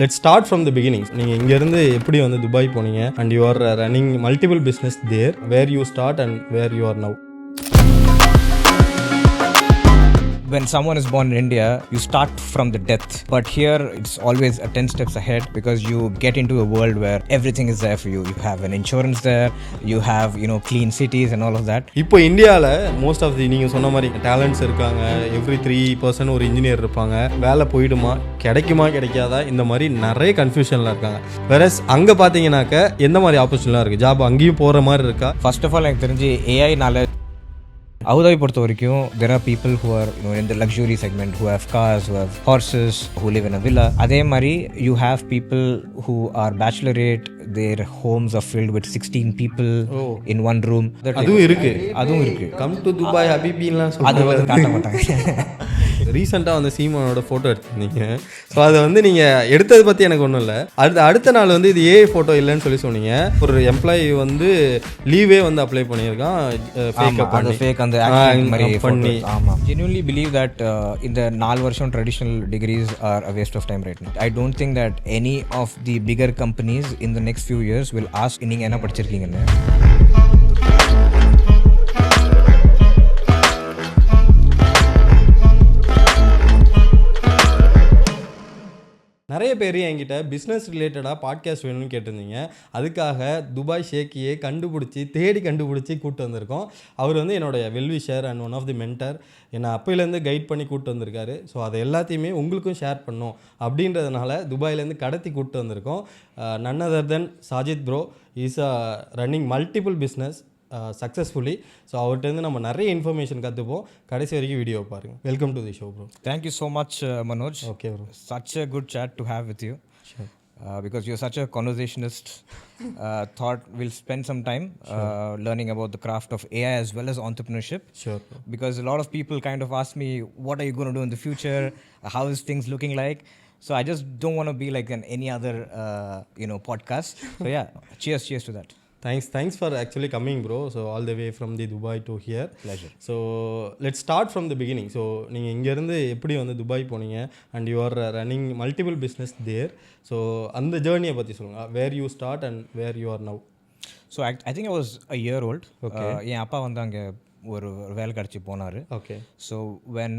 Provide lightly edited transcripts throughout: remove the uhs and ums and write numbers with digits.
Let's start from the beginning. நீங்கள் இங்கேருந்து எப்படி வந்து துபாய் போனீங்க and you are running multiple business there, where you start and where you are now. When someone is born in India, you start from the death. But here, it's always 10 steps ahead because you get into a world where everything is there for you. You have an insurance there, you have, clean cities and all of that. இப்போ இந்தியாவில் most of the நீங்கள் சொன்ன மாதிரி talents இருக்காங்க. Every 3% ஒரு engineer இருப்பாங்க. வேலை போயிடுமா, கிடைக்குமா கிடைக்காதா, இந்த மாதிரி நிறைய கன்ஃபியூஷனில் இருக்காங்க. வேறஸ் அங்கே பார்த்தீங்கன்னாக்க எந்த மாதிரி ஆப்பர்ச்சுனிட்டிலாம் இருக்குது? ஜாப் அங்கேயும் போகிற மாதிரி இருக்கா? First of all, எனக்கு தெரிஞ்சு ஏஐனால அபுதாபி பொறுத்த வரைக்கும் there are people who are in the luxury segment, who have cars, who have horses, who live in a villa. அதே மாதிரி you have people who are bachelorette, their homes are filled with 16 people in one room. அதுவும் இருக்கு. Come to Dubai ஹபிபின்லாம் அது வந்து காட்ட மாட்டாங்க. ரீசெண்டாக வந்து சீமானோட ஃபோட்டோ எடுத்திருந்தீங்க. ஸோ அதை வந்து நீங்கள் எடுத்தது பற்றி எனக்கு ஒன்றும் இல்லை. அடுத்த நாள் வந்து இது ஏஐ ஃபோட்டோ இல்லைன்னு சொன்னீங்க. ஒரு எம்ப்ளாயி வந்து லீவே வந்து அப்ளை பண்ணியிருக்கான், ஃபேக் அந்த பண்ணி. ஆமாம், genuinely believe that இந்த 4 வருஷம் traditional degrees are a waste of time right now. I don't think that any of the bigger companies in the next few years will ask நீங்கள் என்ன படிச்சிருக்கீங்கன்னு. நிறைய பேர் என்கிட்ட பிஸ்னஸ் ரிலேட்டடாக பாட்காஸ்ட் வேணும்னு கேட்டிருந்தீங்க. அதுக்காக துபாய் ஷேக்கியை கண்டுபிடிச்சி கூப்பிட்டு வந்திருக்கோம். அவர் வந்து என்னோடய well wisher and one of the mentor. என்னை அப்போலேருந்து கைட் பண்ணி கூப்பிட்டு வந்திருக்காரு. ஸோ அதை எல்லாத்தையுமே உங்களுக்கும் ஷேர் பண்ணோம் அப்படின்றதுனால துபாயிலேருந்து கடத்தி கூப்பிட்டு வந்திருக்கோம். None other than Sajid bro is running multiple business successfully. So அவர்கிட்டருந்து நம்ம நிறைய இன்ஃபர்மேஷன் கற்றுப்போம். கடைசி வரைக்கும் வீடியோ பாருங்கள். Welcome to the show bro. Thank you so much Manoj. Okay bro, such a good chat to have with you. Sure. Because you're such a conversationalist. Thought we'll spend some time learning about the craft of AI as well as entrepreneurship. Sure. Because a lot of people kind of ask me, what are you going to do in the future? How is things looking like? So I just don't want to be like any other podcast. So yeah, cheers to that. Thanks for actually coming, bro. So all the way from the Dubai to here. Pleasure. So let's start from the beginning. So நீங்கள் இங்கேருந்து எப்படி வந்து Dubai போனீங்க and you are running multiple business there. So அந்த ஜேர்னியை பற்றி சொல்லுங்கள். Where you start and where you are now. So I think I was a year old. என் அப்பா வந்து அங்கே ஒரு வேலை கிடச்சி போனார். Okay. So when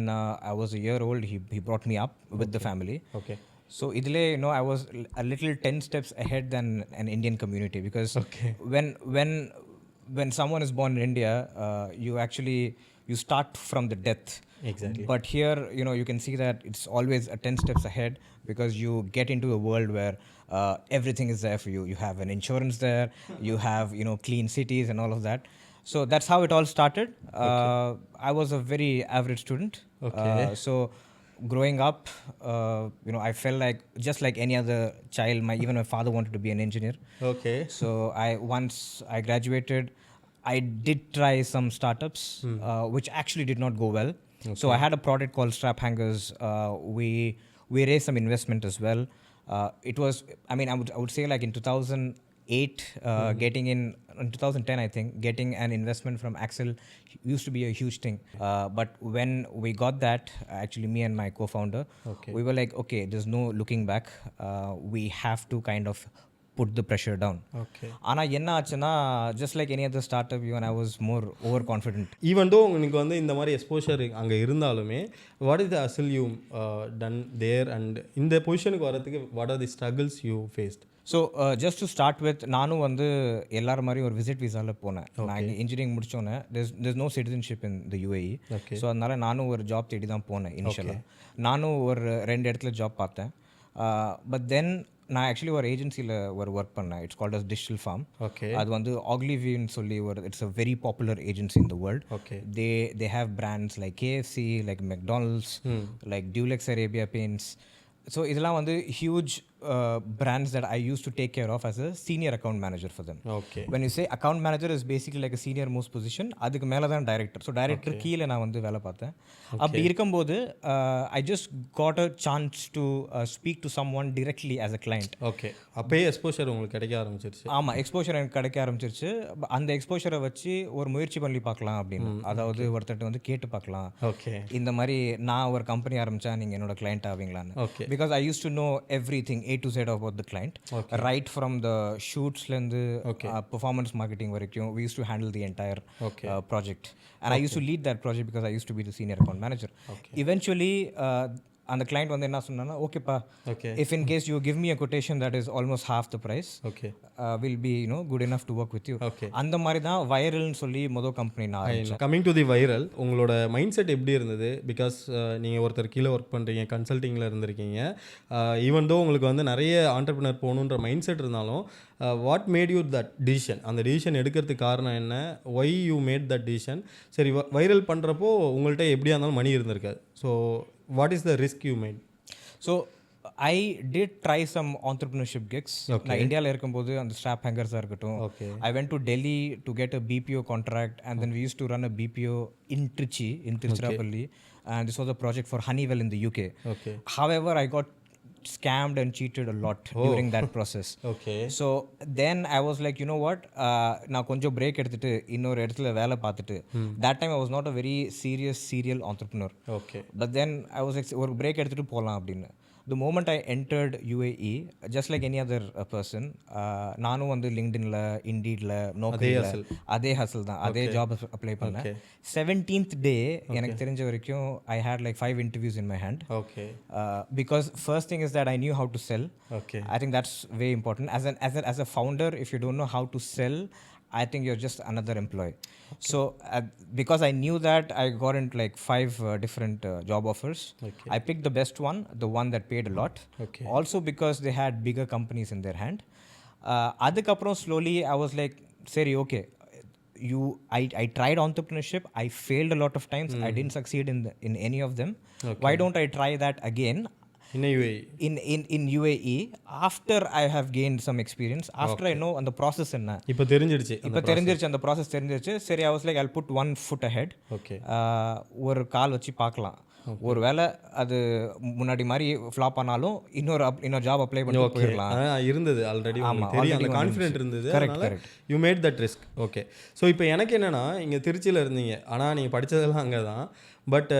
I was a year old, he brought me up with the family. Okay. So idile I was a little 10 steps ahead than an Indian community because when someone is born in India, you start from the death. Exactly. But here you can see that it's always 10 steps ahead because you get into a world where everything is there for you. You have an insurance there, you have clean cities and all of that. So that's how it all started. I was a very average student. So growing up, I felt like just like any other child, even my father wanted to be an engineer. Okay. So once I graduated, I did try some startups, which actually did not go well. Okay. So I had a product called Strap Hangers. We raised some investment as well. It was, I would say like in 2008, getting in 2010, I think, getting an investment from Axel used to be a huge thing. But when we got that, actually me and my co-founder, we were like, okay, there's no looking back. We have to kind of put the pressure down. Okay. Ana enna aachana, just like any other startup, even I was more overconfident. Even though உங்களுக்கு வந்து இந்த மாதிரி exposure அங்கே இருந்தாலுமே, what is the hustle you done there and இந்த பொசிஷனுக்கு வரதுக்கு what are the struggles you faced? So just to start with, நானும் வந்து எல்லாரும் மாதிரி ஒரு விசிட் விசாவில் போனேன். நான் இங்கே இன்ஜினியரிங் முடித்தோன்னே there's no citizenship in the UAE. So அதனால் நானும் ஒரு ஜாப் தேடி தான் போனேன் இனிஷியலாக. நானும் ஒரு 2 இடத்துல ஜாப் பார்த்தேன். பட் தென் நான் ஆக்சுவலி ஒரு ஏஜென்சியில் ஒரு ஒர்க் பண்ணேன். It's called as digital firm. அது வந்து ஆக்லிவின்னு சொல்லி it's a very popular agency in the world. They have brands like KFC, like McDonald's, like Dulux Arabia paints. So இதெல்லாம் வந்து huge brands that I used to take care of as a senior account manager for them. Okay. When you say account manager is basically like a senior most position, அதுக்கு மேலே தான் director. So director கீழே நான் வந்து வேலை பார்த்தேன். அப்படி இருக்கும்போது I just got a chance to speak to someone directly as a client. Okay. அப்போயே எக்ஸ்போஷர் உங்களுக்கு கிடைக்க ஆரம்பிச்சிருச்சு? ஆமாம், எக்ஸ்போஷர் எனக்கு கிடைக்க ஆரம்பிச்சிருச்சு. அந்த எக்ஸ்போஷரை வச்சு ஒரு முயற்சி பண்ணி பார்க்கலாம் அப்படின்னு. அதாவது ஒருத்தர்கிட்ட வந்து கேட்டு பார்க்கலாம், ஓகே, இந்த மாதிரி நான் ஒரு கம்பெனி ஆரம்பித்தா நீங்கள் என்னோட கிளைண்ட் ஆவீங்களான்னு. Because I use to know everything A to Z about the client. Right from the shootsலேருந்து performance marketing வரைக்கும் we used to handle the entire project. And I used to lead that project because I used to be the senior account manager. Eventually, அந்த client வந்து என்ன சொன்னான்னா, ஓகேப்பா, if in case you give me a quotation that is almost half the price, will be good enough to work with you. அந்த மாதிரி தான் வைரல்னு சொல்லி மொதல் கம்பெனி நான். கமிங் டு தி வைரல், உங்களோட மைண்ட் செட் எப்படி இருந்தது? பிகாஸ் நீங்கள் ஒருத்தர் கீழே ஒர்க் பண்ணுறீங்க, கன்சல்ட்டிங்கில் இருந்திருக்கீங்க. ஈவன் தோ உங்களுக்கு வந்து நிறைய ஆண்டர்பிரினர் போகணுன்ற மைண்ட் செட் இருந்தாலும் what made you that decision? அந்த டிசிஷன் எடுக்கிறதுக்கு காரணம் என்ன? Why you made that decision? சரி, வைரல் பண்ணுறப்போ உங்கள்கிட்ட எப்படியா இருந்தாலும் மணி இருந்திருக்காது. So what is the risk you made? So I did try some entrepreneurship gigs. நான் இந்தியாவில் இருக்கும்போது அந்த ஸ்ட்ராப் ஹேங்கர்ஸாக இருக்கட்டும். I went to Delhi to get a BPO contract and then we used to run a BPO in Trichy, in Tiruchirappalli, and this was a project for Honeywell in the UK. However, I got scammed and cheated a lot during that process. So then I was like, you know what, நான் கொஞ்சம் break எடுத்துட்டு இன்னொரு இடத்துல வேலை பார்த்துட்டு, that time I was not a very serious serial entrepreneur. But then I was like, ஒரு break எடுத்துட்டு போகலாம் அப்படின்னு. The moment I entered UAE, just like any other person, நானும் வந்து லிங்க்டின்ல, இண்டீட்ல, நோக்கரியில் அதே ஹசல் தான், அதே ஜாப் அப்ளை பண்ணேன். 17th day எனக்கு தெரிஞ்ச வரைக்கும் I had like 5 interviews in my hand. Because first thing is that I knew how to sell. I think that's very important. As a founder, if you don't know how to sell, I think you're just another employee. So because I knew that, I got into like 5 different job offers. I picked the best one, the one that paid a lot. Also because they had bigger companies in their hand. Adukaprom slowly I was like, seri, okay, I tried entrepreneurship. I failed a lot of times. I didn't succeed in any of them. Why don't I try that again? In UAE. In UAE, after I have gained some experience, after I know அந்த process என்ன, இப்போ தெரிஞ்சிருச்சு அந்த process தெரிஞ்சிருச்சு. சரி, I was like, I'll put one foot ahead. ஒரு கால் வச்சு பார்க்கலாம். ஒரு வேளை அது முன்னாடி மாதிரி ஃப்ளாப் ஆனாலும் இன்னொரு ஜாப் அப்ளை பண்ணி போயிடலாம். இருந்தது ஆல்ரெடி, தெரியும், அந்த கான்ஃபிடென்ட் இருந்தது. You mat that risk. Okay. So இப்போ எனக்கு என்னென்னா, இங்கே திருச்சியில் இருந்தீங்க, ஆனால் நீங்கள் படித்ததெல்லாம் அங்கே தான். பட்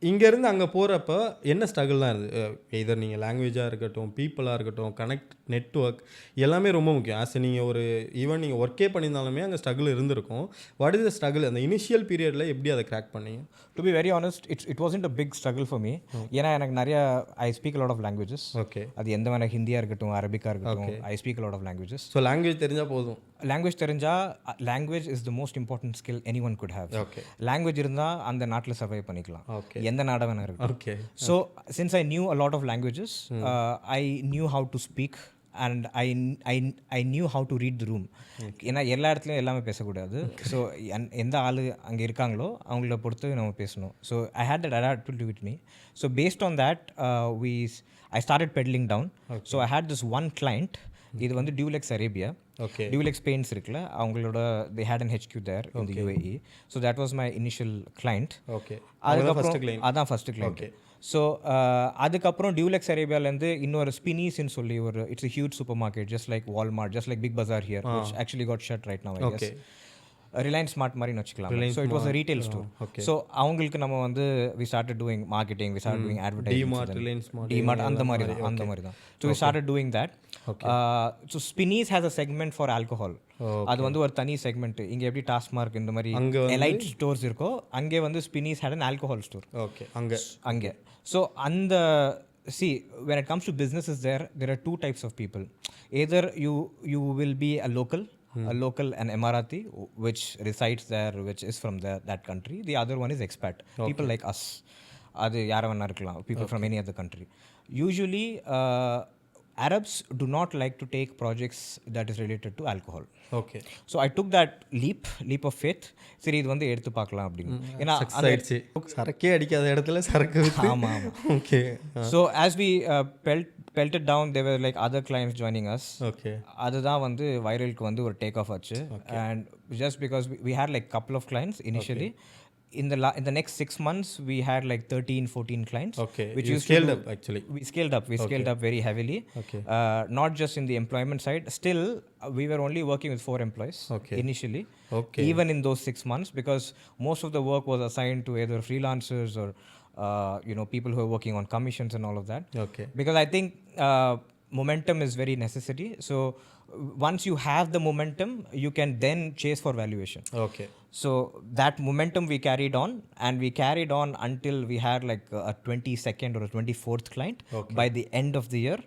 இங்கேருந்து அங்கே போகிறப்ப என்ன ஸ்ட்ரகிள்லாம் இருந்தது? இதர் நீங்கள் லாங்குவேஜாக இருக்கட்டும், பீப்புளாக இருக்கட்டும், கனெக்ட், நெட்ஒர்க் எல்லாமே ரொம்ப முக்கியம். ஆஸ் நீங்கள் ஒரு ஈவன் நீங்கள் ஒர்க்கே பண்ணியிருந்தாலுமே அங்கே ஸ்ட்ரகிள் இருந்திருக்கும். What is the struggle? அந்த இனிஷியல் பீரியடில் எப்படி அதை கிராக் பண்ணீங்க? To be very honest, it wasn't a big struggle for me. ஏன்னா எனக்கு நிறைய I speak lot of languages. அது எந்த மாதிரி ஹிந்தியாக இருக்கட்டும், அரபிக்காக இருக்கட்டும், I speak lot of languages. So language தெரிஞ்சால் போதும். Language is the most important skill any one could have. Language இருந்தால் அந்த நாட்டில் சர்வை பண்ணிக்கலாம், எந்த நாடு வேணா இருக்கு. So since I knew a lot of languages, I knew how to speak and I knew how to read the room. ஏன்னா எல்லா இடத்துலையும் எல்லாமே பேசக்கூடாது. ஸோ எந்த ஆள் அங்கே இருக்காங்களோ அவங்கள பொறுத்து நம்ம பேசணும். So I had that adapt with me. So based on that I started pedalling down. So I had this one client. இது வந்து டியூலெக்ஸ் அரேபியா. டியூலெக்ஸ் பெயிண்ட்ஸ் இருக்குல்ல, அவங்களோட they had an HQ there in the UAE. So that was my initial client. அதுக்கப்புறம் அதான் first client. So அதுக்கப்புறம் Dulux அரேபியாலேருந்து இன்னொரு ஸ்பினீஸ்ன்னு சொல்லி ஒரு it's a huge supermarket, just like Walmart, just like Big Bazaar here, which actually got shut right now, I guess. Reliance Smart மாதிரின்னு வச்சுக்கலாம். So it was a retail store. So அவங்களுக்கு நம்ம வந்து we started doing marketing, we start doing advertisement, DMart அந்த மாதிரி தான். So we started doing that. So Spinneys has a segment for alcohol. அது வந்து ஒரு தனி செக்மெண்ட். இங்கே எப்படி டாஸ்மார்க் இந்த மாதிரி எலைட் ஸ்டோர்ஸ் இருக்கோ, அங்கே வந்து ஸ்பினீஸ் ஹேட் அன் ஆல்கஹால் ஸ்டோர். அங்கே ஸோ அந்த when it comes to businesses, there are 2 types of people. Either you will be a local, an Emirati which resides there, which is from that country. The other one is expat, people like us. அது யாரை வேணா இருக்கலாம், people from any other country. Usually Arabs do not like to take projects that is related to alcohol. So I took that leap of faith. சரி, இது வந்து எடுத்து பார்க்கலாம் அப்படின்னு. ஏன்னா சரக்கே அடிக்காத இடத்துல சரக்கு. ஆமாம். Okay. So as we pelted down, there were like other clients joining us. அதுதான் வந்து வைரலுக்கு வந்து ஒரு டேக் ஆஃப் ஆச்சு. And just because we had like couple of clients initially. In the next 6 months we had like 13-14 clients. Which you scaled up actually. We scaled up very heavily. Not just in the employment side. Still we were only working with 4 employees initially. Even in those 6 months, because most of the work was assigned to either freelancers or people who are working on commissions and all of that. Because I think momentum is very necessary. So once you have the momentum, you can then chase for valuation. Okay. So that momentum we carried on, and we carried on until we had like a 22nd or a 24th client. By the end of the year,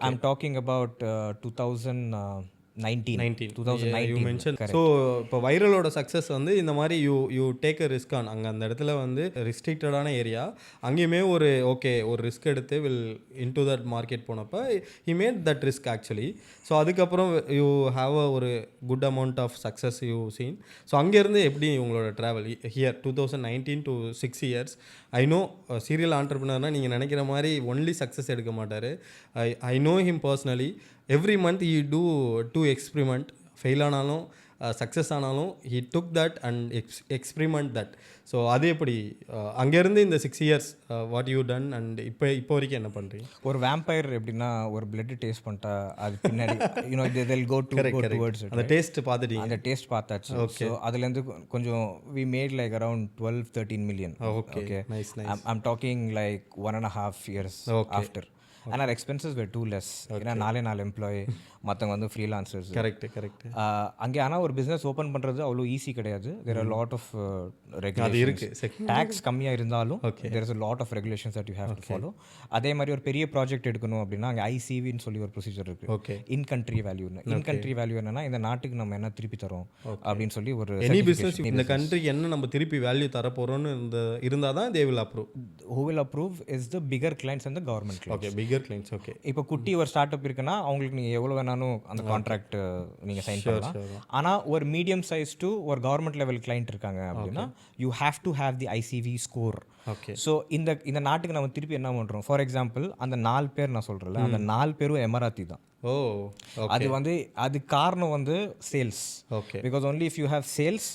I'm talking about 2019. 2019. You mention. So இப்போ வைரலோட success வந்து இந்த மாதிரி you take a risk on. அங்கே அந்த இடத்துல வந்து ரெஸ்ட்ரிக்டடான area, அங்கேயுமே ஒரு ஒரு ரிஸ்க் எடுத்து will into that market போனப்போ he made that risk actually. So அதுக்கப்புறம் யூ ஹாவ் அ ஒரு good amount of success you seen. So அங்கேருந்து எப்படி உங்களோட travel here 2019 to 6 years? I know serial ஆண்டர்பிரினர்னால் நீங்கள் நினைக்கிற மாதிரி ஒன்லி சக்ஸஸ் எடுக்க மாட்டார். I know him personally. Every month you do 2 experiment. Fail ஆனாலும் சக்ஸஸ் ஆனாலும் he took that and experiment that. So அது எப்படி அங்கேருந்து இந்த 6 years what you done and இப்போ வரைக்கும் என்ன பண்ணுறீங்க? ஒரு வேம்பயர் எப்படின்னா ஒரு பிளட் டேஸ்ட் பண்ணிட்டா அது பின்னாடி you know they'll go towards it. அந்த டேஸ்ட் பார்த்துட்டீங்க? அந்த டேஸ்ட் பார்த்தாச்சு. ஸோ அதுலேருந்து கொஞ்சம் we made like around 12-13 million. Okay. Nice. I'm talking like 1.5 years after. And our expenses were too less. ஏன்னா 4 எம்ப்ளாயி, மற்றவங்க வந்து ஃப்ரீலான்சர்ஸ். கரெக்ட். அங்கே ஆனால் ஒரு பிஸ்னஸ் ஓப்பன் பண்ணுறது அவ்வளோ ஈஸி கிடையாது. There are lot of regulations. Tax கம்மியாக இருந்தாலும் there is a lot of regulations that you have to follow. அதே மாதிரி ஒரு பெரிய ப்ராஜெக்ட் எடுக்கணும் அப்படின்னா அங்கே ஐசிவின்னு சொல்லி ஒரு ப்ரொசீஜர் இருக்குது. இன் கண்ட்ரி வேல்யூன்னு. இன் கண்ட்ரி வேல்யூ என்னன்னா இந்த நாட்டுக்கு நம்ம என்ன திருப்பி தரோம் அப்படின்னு சொல்லி ஒரு எனி பிஸ்னஸ் இந்த கண்ட்ரிக்கு என்ன நம்ம திருப்பி வேல்யூ தர போகிறோம்னு இருந்தால் தான் they will approve. Who will approve is the bigger clients and the government clients. Okay, bigger clients. Okay. இப்போ குட்டி ஒரு ஸ்டார்ட் அப் இருக்குன்னா அவங்களுக்கு நீங்கள் எவ்வளோ வேணாலும் அந்த கான்ட்ராக்ட் நீங்கள் சைன் பண்ணலாம். ஆனால் ஒரு மீடியம் சைஸ் டு ஒரு கவர்மெண்ட் லெவல் கிளைண்ட் இருக்காங்க அப்படின்னா you have to have the ICV score. Okay. So இந்த நாட்டுக்கு நம்ம திருப்பி என்ன பண்ணுறோம்? ஃபார் எக்ஸாம்பிள் அந்த 4 பேர் நான் சொல்கிறேன்ல, அந்த 4 பேரும் எமராத்தி தான். அது வந்து அது காரணம் வந்து sales. Okay. Because only if you have sales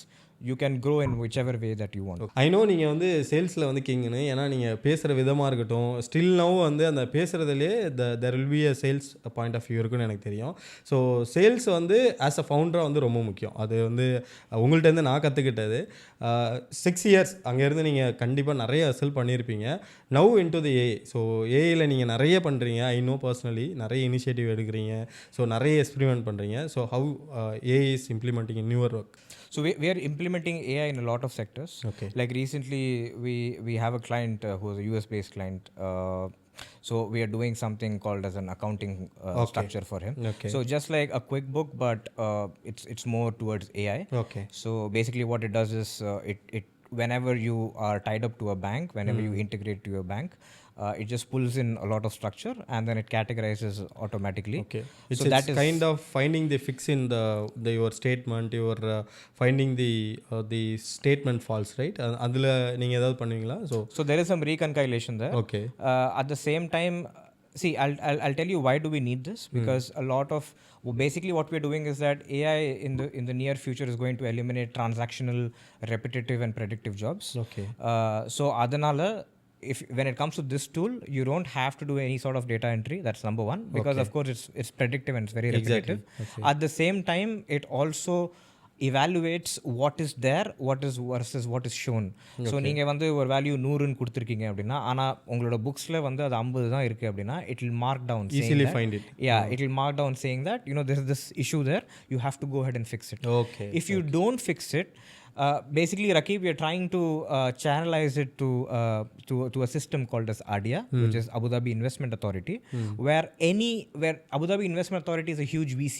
you can grow in whichever way that you want. I know நீங்கள் வந்து சேல்ஸில் வந்து கிங்னு. ஏன்னா நீங்கள் பேசுகிற விதமாக இருக்கட்டும், ஸ்டில் நவ் வந்து அந்த பேசுகிறதுலே there will be a sales point of view இருக்குன்னு எனக்கு தெரியும். ஸோ சேல்ஸ் வந்து ஆஸ் அ ஃபவுண்டராக வந்து ரொம்ப முக்கியம். அது வந்து உங்கள்கிட்டருந்து நான் கற்றுக்கிட்டது. 6 years அங்கேருந்து நீங்கள் கண்டிப்பாக நிறைய அசல் பண்ணியிருப்பீங்க. Now into the AI. So ஏஐயில் நீங்கள் நிறைய பண்ணுறீங்க. ஐ நோ பர்சனலி நிறைய இனிஷியேட்டிவ் எடுக்கிறீங்க. ஸோ நிறைய எக்ஸ்பிரிமெண்ட் பண்ணுறீங்க. So how AI is implementing in your work? So we are implementing AI in a lot of sectors. Okay. Like recently we have a client who is a US based client. So we are doing something called as an accounting structure for him. Okay. So just like a QuickBook, but it's more towards AI. Okay. So basically what it does is it whenever you are tied up to a bank, whenever you integrate to your bank, it just pulls in a lot of structure and then it categorizes automatically. Okay. It's kind of finding the fix in your statement, your finding the statement false, right? அதில் நீங்கள் ஏதாவது பண்ணுவீங்களா? So there is some reconciliation there. Okay. At the same time, see, I'll tell you why do we need this, because a lot of basically what we're doing is that AI in the near future is going to eliminate transactional, repetitive and predictive jobs. Okay. So adanala when it comes to this tool, you don't have to do any sort of data entry. That's number one, because of course it's predictive and it's very repetitive. Okay. At the same time, it also evaluates what is there, what is versus what is shown. So நீங்கள் வந்து ஒரு value 100ன்னு கொடுத்துருக்கீங்க அப்படின்னா, ஆனால் உங்களோட புக்ஸில் வந்து அது 50 தான் இருக்குது அப்படின்னா, it will mark down. Easily find it. Yeah, it will mark down saying that, you know, there is this issue there, you have to go ahead and fix it. Okay. If you don't fix it, basically Rakib, we are trying to channelize it to a system called as ADIA, which is Abu Dhabi Investment Authority, where Abu Dhabi Investment Authority is a huge VC.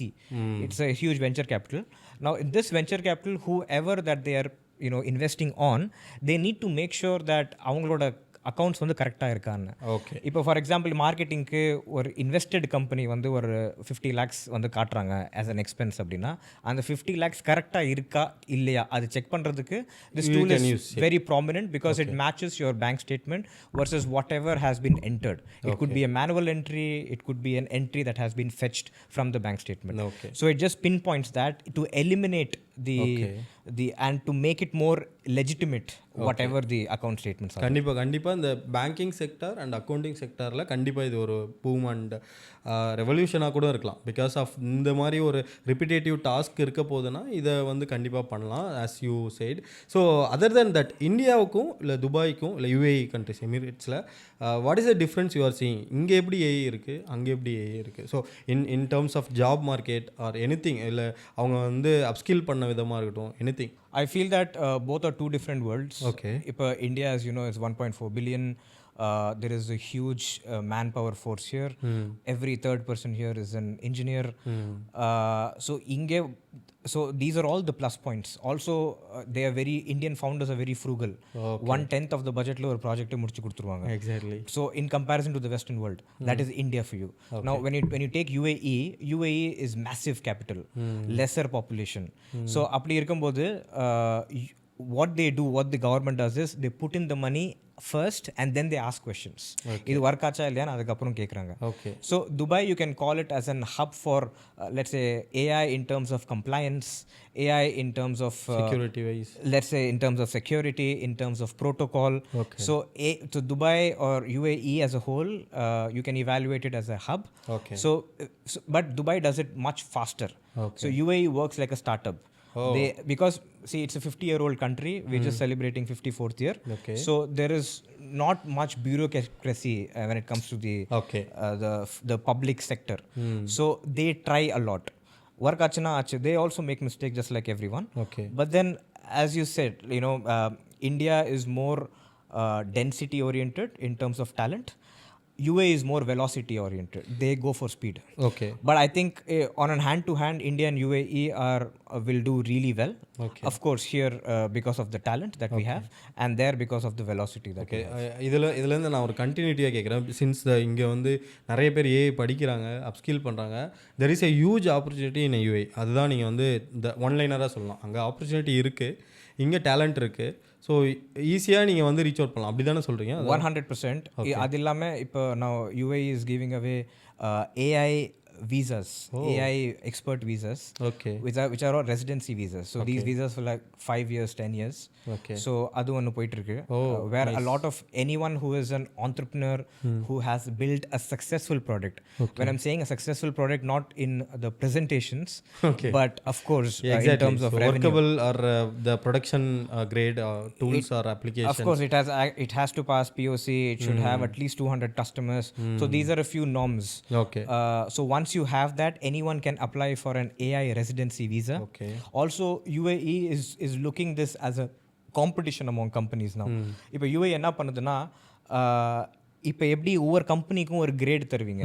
It's a huge venture capital. Now in this venture capital, whoever that they are, you know, investing on, they need to make sure that அவங்களோட accounts வந்து கரெக்டாக இருக்கான்னு. Okay. இப்போ for example மார்க்கெட்டிங்க்கு ஒரு invested company வந்து ஒரு 50 lakhs வந்து காட்டுறாங்க ஆஸ் அன் எக்ஸ்பென்ஸ் அப்படின்னா, அந்த 50 lakhs கரெக்டாக இருக்கா இல்லையா அது செக் பண்ணுறதுக்கு this tool is very prominent, because it matches your bank statement versus what ever has been entered. It could be a manual entry, it could be an entry that has been fetched from the bank statement. So it just pinpoints that to eliminate and to make it more legitimate whatever the account statements are. கண்டிப்பாக இந்த banking sector and accounting செக்டரில் கண்டிப்பாக இது ஒரு boom and ரெவல்யூஷனாக கூட இருக்கலாம். Because of இந்த மாதிரி ஒரு ரிப்பிட்டேட்டிவ் டாஸ்க் இருக்க போதுன்னா இதை வந்து கண்டிப்பாக பண்ணலாம் as you said. So other then that இந்தியாவுக்கும் இல்லை துபாய்க்கும் இல்லை யுஏஇ கண்ட்ரிஸ் எமிரேட்ஸில் what is the difference you are seeing? இங்கே எப்படி ஏஐ இருக்குது, அங்கே எப்படி ஏஐ இருக்குது? So in terms of job market or anything, இல்லை அவங்க வந்து அப்ஸ்கில் பண்ண விதமாக இருக்கட்டும், anything. I feel that both are two different worlds. Okay. If India, as you know, is 1.4 billion. There is a huge manpower force here. Every third person here is an engineer. So these are all the plus points. Also, they are Indian founders are very frugal. Okay. 1/10 of the budget lo or project mudichu kuduthruvaanga. Exactly. So in comparison to the Western world, that is India for you. Okay. Now when you take UAE is massive capital, lesser population. So appadi irukumbodhu what the government does is they put in the money first and then they ask questions. இது work ஆச்சா இல்லையான்னு அதுக்கப்புறம் கேட்குறாங்க. Okay. So Dubai you can call it as an hub for let's say AI in terms of compliance, AI in terms of security wise, let's say in terms of security, in terms of protocol. Okay. So Dubai or UAE as a whole, you can evaluate it as a hub. Okay. So but Dubai does it much faster. Okay. So UAE works like a startup. Because see, it's a 50-year-old country. We're just celebrating 54th year. Okay. So there is not much bureaucracy when it comes to the public sector. So they try a lot. Work achana ache. They also make mistakes just like everyone. Okay. But then, as you said, India is more density oriented in terms of talent. UAE is more velocity oriented. They go for speed. Okay. But I think on a hand to hand, India and UAE will do really well. Okay. Of course here because of the talent that we have, and there because of the velocity that we have. இதுலேருந்து நான் ஒரு கண்டினியூட்டியாக கேட்குறேன். Since இங்கே வந்து நிறைய பேர் AI படிக்கிறாங்க, upskill பண்ணுறாங்க. There is a huge opportunity in UAE. அதுதான் நீங்கள் வந்து இந்த ஒன்லைனராக சொல்லலாம். அங்கே ஆப்பர்ச்சுனிட்டி இருக்குது, இங்கே டேலண்ட் இருக்குது. ஸோ ஈஸியாக நீங்கள் வந்து ரீச் அவுட் பண்ணலாம். அப்படி தானே சொல்கிறீங்க? 100%. அது இல்லாமல் இப்போ நான் UAE is giving away AI visas, AI expert visas, okay, which are all residency visas. So these visas for like 5 years, 10 years. Okay. So adu one போயிட்டு இருக்கு, where a lot of anyone who is an entrepreneur who has built a successful product. Okay. When I'm saying a successful product, not in the presentations, okay, but of course exactly. In terms of so revenue, workable or the production grade tools or applications. Of course it has to pass POC. It should have at least 200 customers. So these are a few norms. Okay. So once you have that, anyone can apply for an AI residency visa. Okay. Also UAE is looking this as a competition among companies now. இப்போ UAE என்ன பண்ணுதுன்னா, இப்போ எப்படி ஒவ்வொரு கம்பெனிக்கும் ஒரு great தருவீங்க.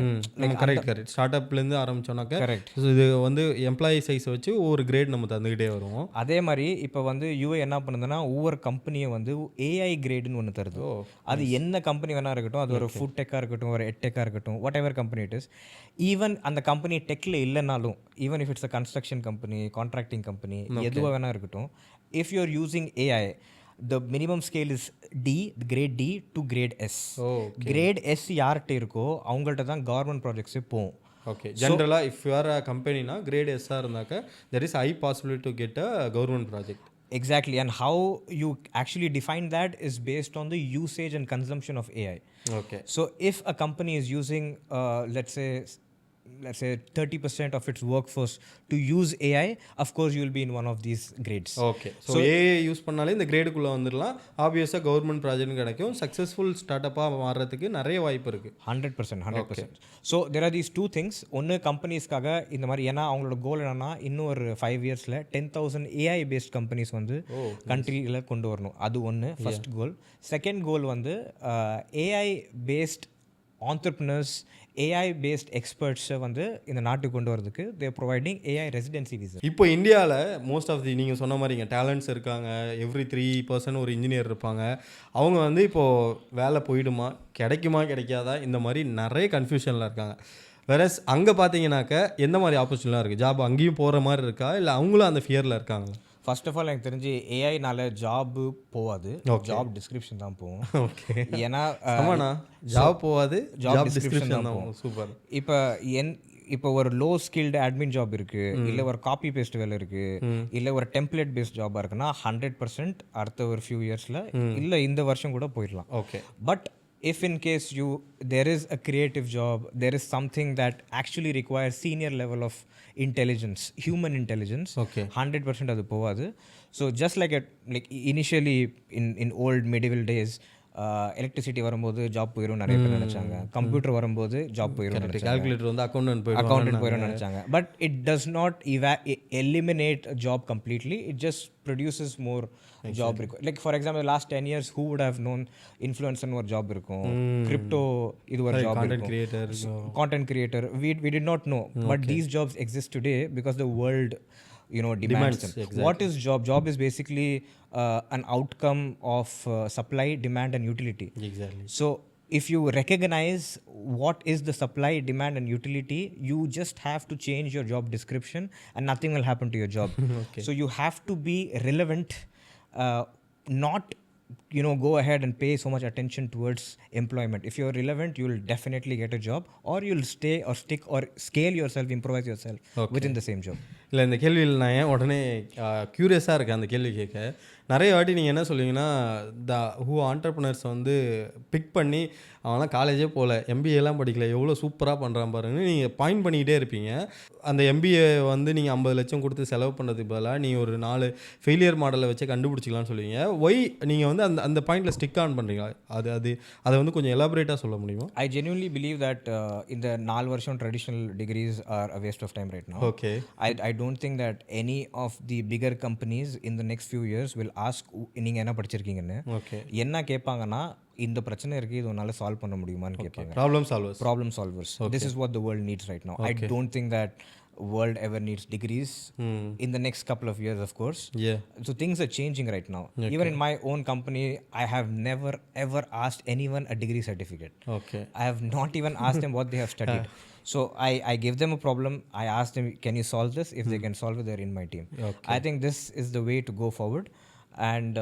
Correct. Start அப்லேருந்து ஆரம்பிச்சோன்னாக்க கரெக்ட். இது வந்து எம்ப்ளாயி சைஸை வச்சு ஒவ்வொரு கிரேட் நம்ம தந்துக்கிட்டே வருவோம். அதே மாதிரி இப்போ வந்து UAE என்ன பண்ணுதுன்னா, ஒவ்வொரு கம்பெனியை வந்து AI கிரேடுன்னு ஒன்று தருது. அது என்ன கம்பெனி வேணா இருக்கட்டும், அது ஒரு ஃபுட் டெக்காக இருக்கட்டும், ஒரு எட்டெக்காக இருக்கட்டும், what ever company it is. Even அந்த கம்பெனி டெக்கில் இல்லைனாலும், even if it's a construction company, contracting company, எதுவாக வேணா இருக்கட்டும், if you're using AI, the minimum scale is D, grade D to grade S. Okay. Grade S யார்கிட்ட இருக்கோ அவங்கள்ட்ட தான் government ப்ராஜெக்ட்ஸே போகும். ஓகே. ஜென்ரலாக இஃப் யூ ஆர் அ கம்பெனினா கிரேட் எஸ்ஸாக இருந்தாக்க there is high possibility to get a government project. Exactly. And how you actually define that is based on the usage and consumption of AI. Okay. So if a company is using let's say 30% of its workforce to use AI, of course you will be in one of these grades. Okay. So AI use பண்ணாலே இந்த கிரேடுக்குள்ளே வந்துடலாம். ஆப்வியஸாக government project கிடைக்கும். Successful ஸ்டார்ட்-அப்பாக மாறுறதுக்கு நிறைய வாய்ப்பு இருக்குது. 100%. So there are these two things. ஒன்று கம்பெனிஸ்க்காக இந்த மாதிரி, ஏன்னா அவங்களோட கோல் என்னன்னா, இன்னும் ஒரு 5 இயர்ஸில் 10,000 AI பேஸ்ட் கம்பெனிஸ் வந்து கண்ட்ரியில் கொண்டு வரணும். அது ஒன்று ஃபர்ஸ்ட் கோல். செகண்ட் கோல் வந்து AI based entrepreneurs, AI based எக்ஸ்பர்ட்ஸை வந்து இந்த நாட்டுக்கு கொண்டு வரதுக்கு they're providing AI residency visa. இப்போ இந்தியாவில் மோஸ்ட் ஆஃப் தி நீங்கள் சொன்ன மாதிரி இங்கே டேலண்ட்ஸ் இருக்காங்க. எவ்ரி 3% ஒரு இன்ஜினியர் இருப்பாங்க. அவங்க வந்து இப்போது வேலை போயிடுமா, கிடைக்குமா, கிடைக்காதா, இந்த மாதிரி நிறைய கன்ஃபியூஷனில் இருக்காங்க. வேறஸ் அங்கே பார்த்தீங்கன்னாக்க எந்த மாதிரி ஆப்பர்ச்சுனிட்டிலாம் இருக்குது? ஜாப் அங்கேயும் போகிற மாதிரி இருக்கா, இல்லை அவங்களும் அந்த ஃபியரில் இருக்காங்க? ஃபர்ஸ்ட் ஆஃப் ஆல் எனக்கு தெரிஞ்சு ஏஐனால ஜாப் போகாது, ஜாப் டிஸ்கிரிப்ஷன் தான் போகும். ஓகே. ஏன்னா ஜாப் போகாது, ஜாப் டிஸ்கிரிப்ஷன் தான் போகும். சூப்பர். இப்போ இப்போ ஒரு லோ ஸ்கில்டு அட்மின் ஜாப் இருக்கு, இல்லை ஒரு காப்பி பேஸ்ட் வேலை இருக்கு, இல்லை ஒரு டெம்ப்ளேட் பேஸ்ட் ஜாபாக இருக்குன்னா 100% அடுத்த ஒரு ஃபியூ இயர்ஸில் இல்லை இந்த வருஷம் கூட போயிடலாம். Okay. But if in case there is a creative job, there is something that actually requires senior level of intelligence, human intelligence, Okay. 100% அது போகாது. So just like initially in old medieval days, electricity வரும்போது job போயிடும் நிறைய பேர் நினைச்சாங்க. Computer வரும்போது job போயிடும் நினைச்சாங்க. கால்குலேட்டர் வந்து அக்கௌண்டன்ட் போயிடும் நினைச்சாங்க. But it does not eliminate job completely. It just produces more job இருக்கும். Like for example last 10 years who would have known இன்ஃப்ளூயன்சர்னு ஒரு ஜாப் இருக்கும், கிரிப்டோ இது ஒரு ஜாப் இருக்கும், content creator. we did not know, but these jobs exist today because the world demands them. Exactly. What is job? Job is basically an outcome of supply, demand and utility. Exactly. So if you recognize what is the supply, demand and utility, you just have to change your job description and nothing will happen to your job. Okay. So you have to be relevant, not go ahead and pay so much attention towards employment. If you're relevant, you'll definitely get a job, or you'll stay or stick or scale yourself, improvise yourself within the same job. இல்லை இந்த கேள்வியில் நான் ஏன் உடனே க்யூரியஸாக இருக்கேன் அந்த கேள்வி கேட்க. நிறைய வாட்டி நீங்கள் என்ன சொல்லுவீங்கன்னா, ஹூ ஆண்டர்ப்ரனர்ஸ் வந்து பிக் பண்ணி அவன்லாம் காலேஜே போகல, எம்பிஏலாம் படிக்கல, எவ்வளோ சூப்பராக பண்ணுறான் பாருன்னு நீங்கள் பாயிண்ட் பண்ணிக்கிட்டே இருப்பீங்க. அந்த எம்பிஏ வந்து நீங்கள் 50 லட்சம் கொடுத்து செலவு பண்ணுறதுக்கு பதிலாக நீங்கள் ஒரு 4 ஃபெயிலியர் மாடலை வச்சு கண்டுபிடிச்சிக்கலாம்னு சொல்லுவீங்க. ஒய் நீங்கள் வந்து அந்த பாயிண்டில் ஸ்டிக் ஆன் பண்ணுறீங்களா? அதை வந்து கொஞ்சம் எலாபரேட்டாக சொல்ல முடியுமா? I genuinely believe that இந்த 4 வருஷம் traditional degrees are a waste of time right now. Okay. I don't think that any of the bigger companies in the next few years will ask நீங்கள் என்ன படிச்சிருக்கீங்கன்னு. Okay. என்ன கேட்பாங்கன்னா, இந்த பிரச்சனை இருக்குது, இது உன்னால சால்வ் பண்ண முடியுமான்னு கேட்பாங்க. Problem solvers. This is what the world needs right now. I don't think that world ever needs degrees in the next couple of years, of course. Yeah. So things are changing right now. Even in my own company, I have never ever asked anyone a degree certificate. Okay. I have not even asked them what they have studied. So I give them a problem, I ask them, can you solve this? If they can solve it, they're in my team. Okay. I think this is the way to go forward. And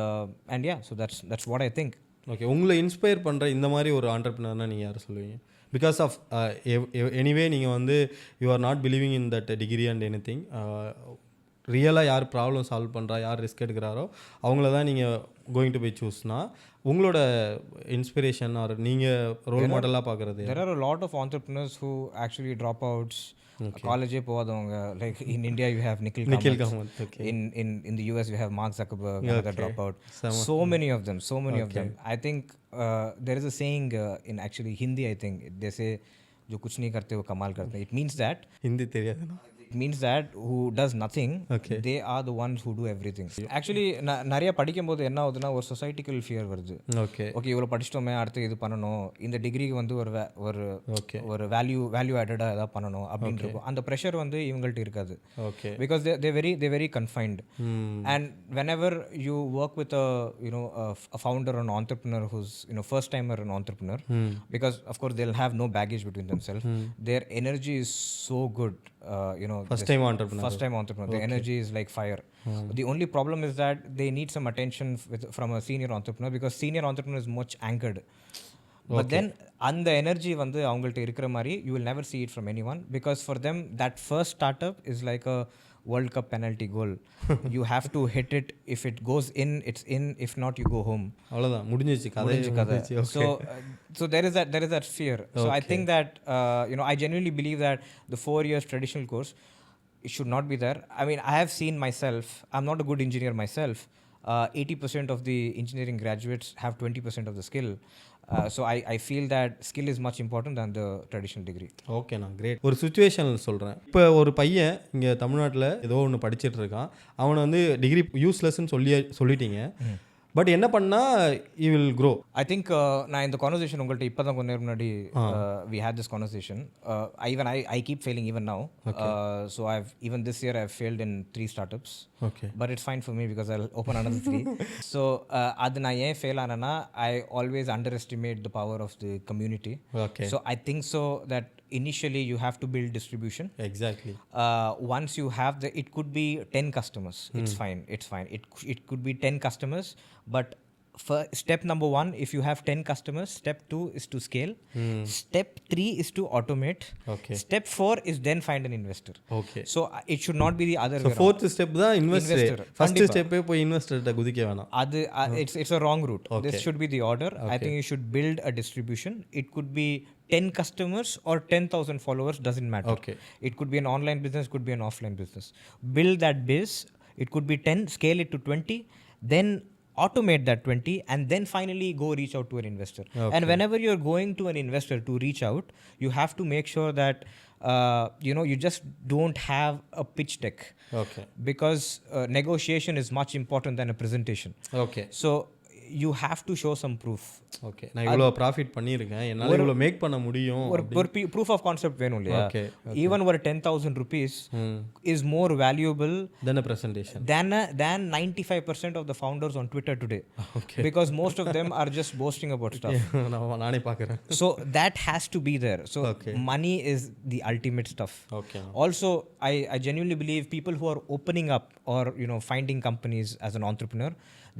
yeah, so that's what I think. Okay. உங்களை inspire பண்ணுற இந்த மாதிரி ஒரு ஆண்டர்ப்ரனர்னால் நீங்கள் யாரை சொல்லுவீங்க? Because of anyway நீங்கள் வந்து you are not believing in that degree and any thing. ரியலாக யார் ப்ராப்ளம் சால்வ் பண்ணுறா, யார் ரிஸ்க் எடுக்கிறாரோ அவங்கள தான் நீங்கள் கோயிங் டு பை சூஸ்னா, உங்களோட இன்ஸ்பிரேஷன் ஆர் நீங்கள் ரோல் மாடலாக பார்க்குறது? There are a lot of entrepreneurs who actually drop outs. காலேஜே போகாதவங்க. Like in India you have Nikhil Kamath. In the US you have Mark Zuckerberg, another dropout. So many of them. I think there is a saying in actually Hindi, I think they say जो कुछ नहीं करते वो कमाल करते हैं. It means that Hindi தெரியாதுனா it means that who does nothing, they are the ones who do everything. Actually நிறைய படிக்கும்போது என்ன ஆகுதுன்னா, ஒரு சொசைட்டிக்கல் ஃபியர் வருது. ஓகே இவ்வளோ படிச்சிட்டோமே, அடுத்து இது பண்ணணும், இந்த டிகிரிக்கு வந்து ஒரு வேல்யூ ஆடடாக எதாவது பண்ணணும் அப்படின்னு இருக்கும். அந்த ப்ரெஷர் வந்து இவங்கள்ட்ட இருக்காது. Okay. Because they very confined. And whenever you work with a founder or an entrepreneur who's first timer an entrepreneur, because of course they'll have no baggage between themselves. Their energy is so good. First time entrepreneur. The energy is like fire. The only problem is that they need some attention from a senior entrepreneur, because senior entrepreneur is much anchored. But then அந்த energy வந்து அவங்கள்ட்ட இருக்கிற மாதிரி you will never see it from anyone, because for them that first startup is like a World Cup penalty goal. You have to hit it. If it goes in, it's in. If not, you go home. அவ்வளவுதான், முடிஞ்சிச்சு கதை. So there is that fear. So I think that I genuinely believe that the 4 years traditional course, it should not be there. I mean, I have seen myself, I'm not a good engineer myself. 80% of the engineering graduates have 20% of the skill. So I feel that skill is much important than the traditional degree. ஓகேண்ணா, great. ஒரு situation சொல்கிறேன். இப்போ ஒரு பையன் இங்கே தமிழ்நாட்டில் ஏதோ ஒன்று படிச்சுட்டு இருக்கான். அவனை வந்து டிகிரி யூஸ்லெஸ்ன்னு சொல்லிட்டீங்க. பட் என்ன பண்ணால் you will grow? I think நான் இந்த கான்வர்சேஷன் உங்கள்கிட்ட இப்போ தான் கொஞ்ச நேரம் முன்னாடி we had this conversation. I keep failing even now. So even this year I failed in 3 startups. Okay. But it's fine for me because I'll open another 3. So அது நான் ஏன் fail ஆனேன்னா, I always underestimate the power of the community. Okay. So I think so that initially you have to build distribution. Exactly. Once you have it could be 10 customers. It's fine. It could be 10 customers, but Step number 1, if you have 10 customers, step 2 is to scale. Step 3 is to automate. Okay. Step 4 is then find an investor. Okay. So it should not be the other so way around. Fourth step தான் investor. Investor. First ஸ்டெப்பே போய் இன்வெஸ்டர்கிட்ட குதிக்க வேணாம். It's a wrong route. This should be the order. I think you should build a distribution. It could be 10 customers or 10,000 followers, doesn't matter. Okay. It could be an online business, could be an offline business. Build that base. It could be 10, scale it to 20, then automate that 20, and then finally go reach out to an investor. And whenever you're going to an investor to reach out, you have to make sure that you just don't have a pitch deck. Okay. Because negotiation is much important than a presentation. Okay. So you have to show some proof. Okay. நான் இவ்வளோ profit பண்ணியிருக்கேன், என்னால் இவ்வளோ make பண்ண முடியும். ஒரு proof of concept வேணும் இல்லையா? Okay. Even ஒரு 10,000 rupees is more valuable then presentation than 95% of the founders on Twitter today. Okay. Because most of them are just boasting about stuff. நானே பார்க்குறேன். So that has to be there. So money is the ultimate stuff. Okay. Also, I genuinely believe people who are opening up or finding companies as an entrepreneur,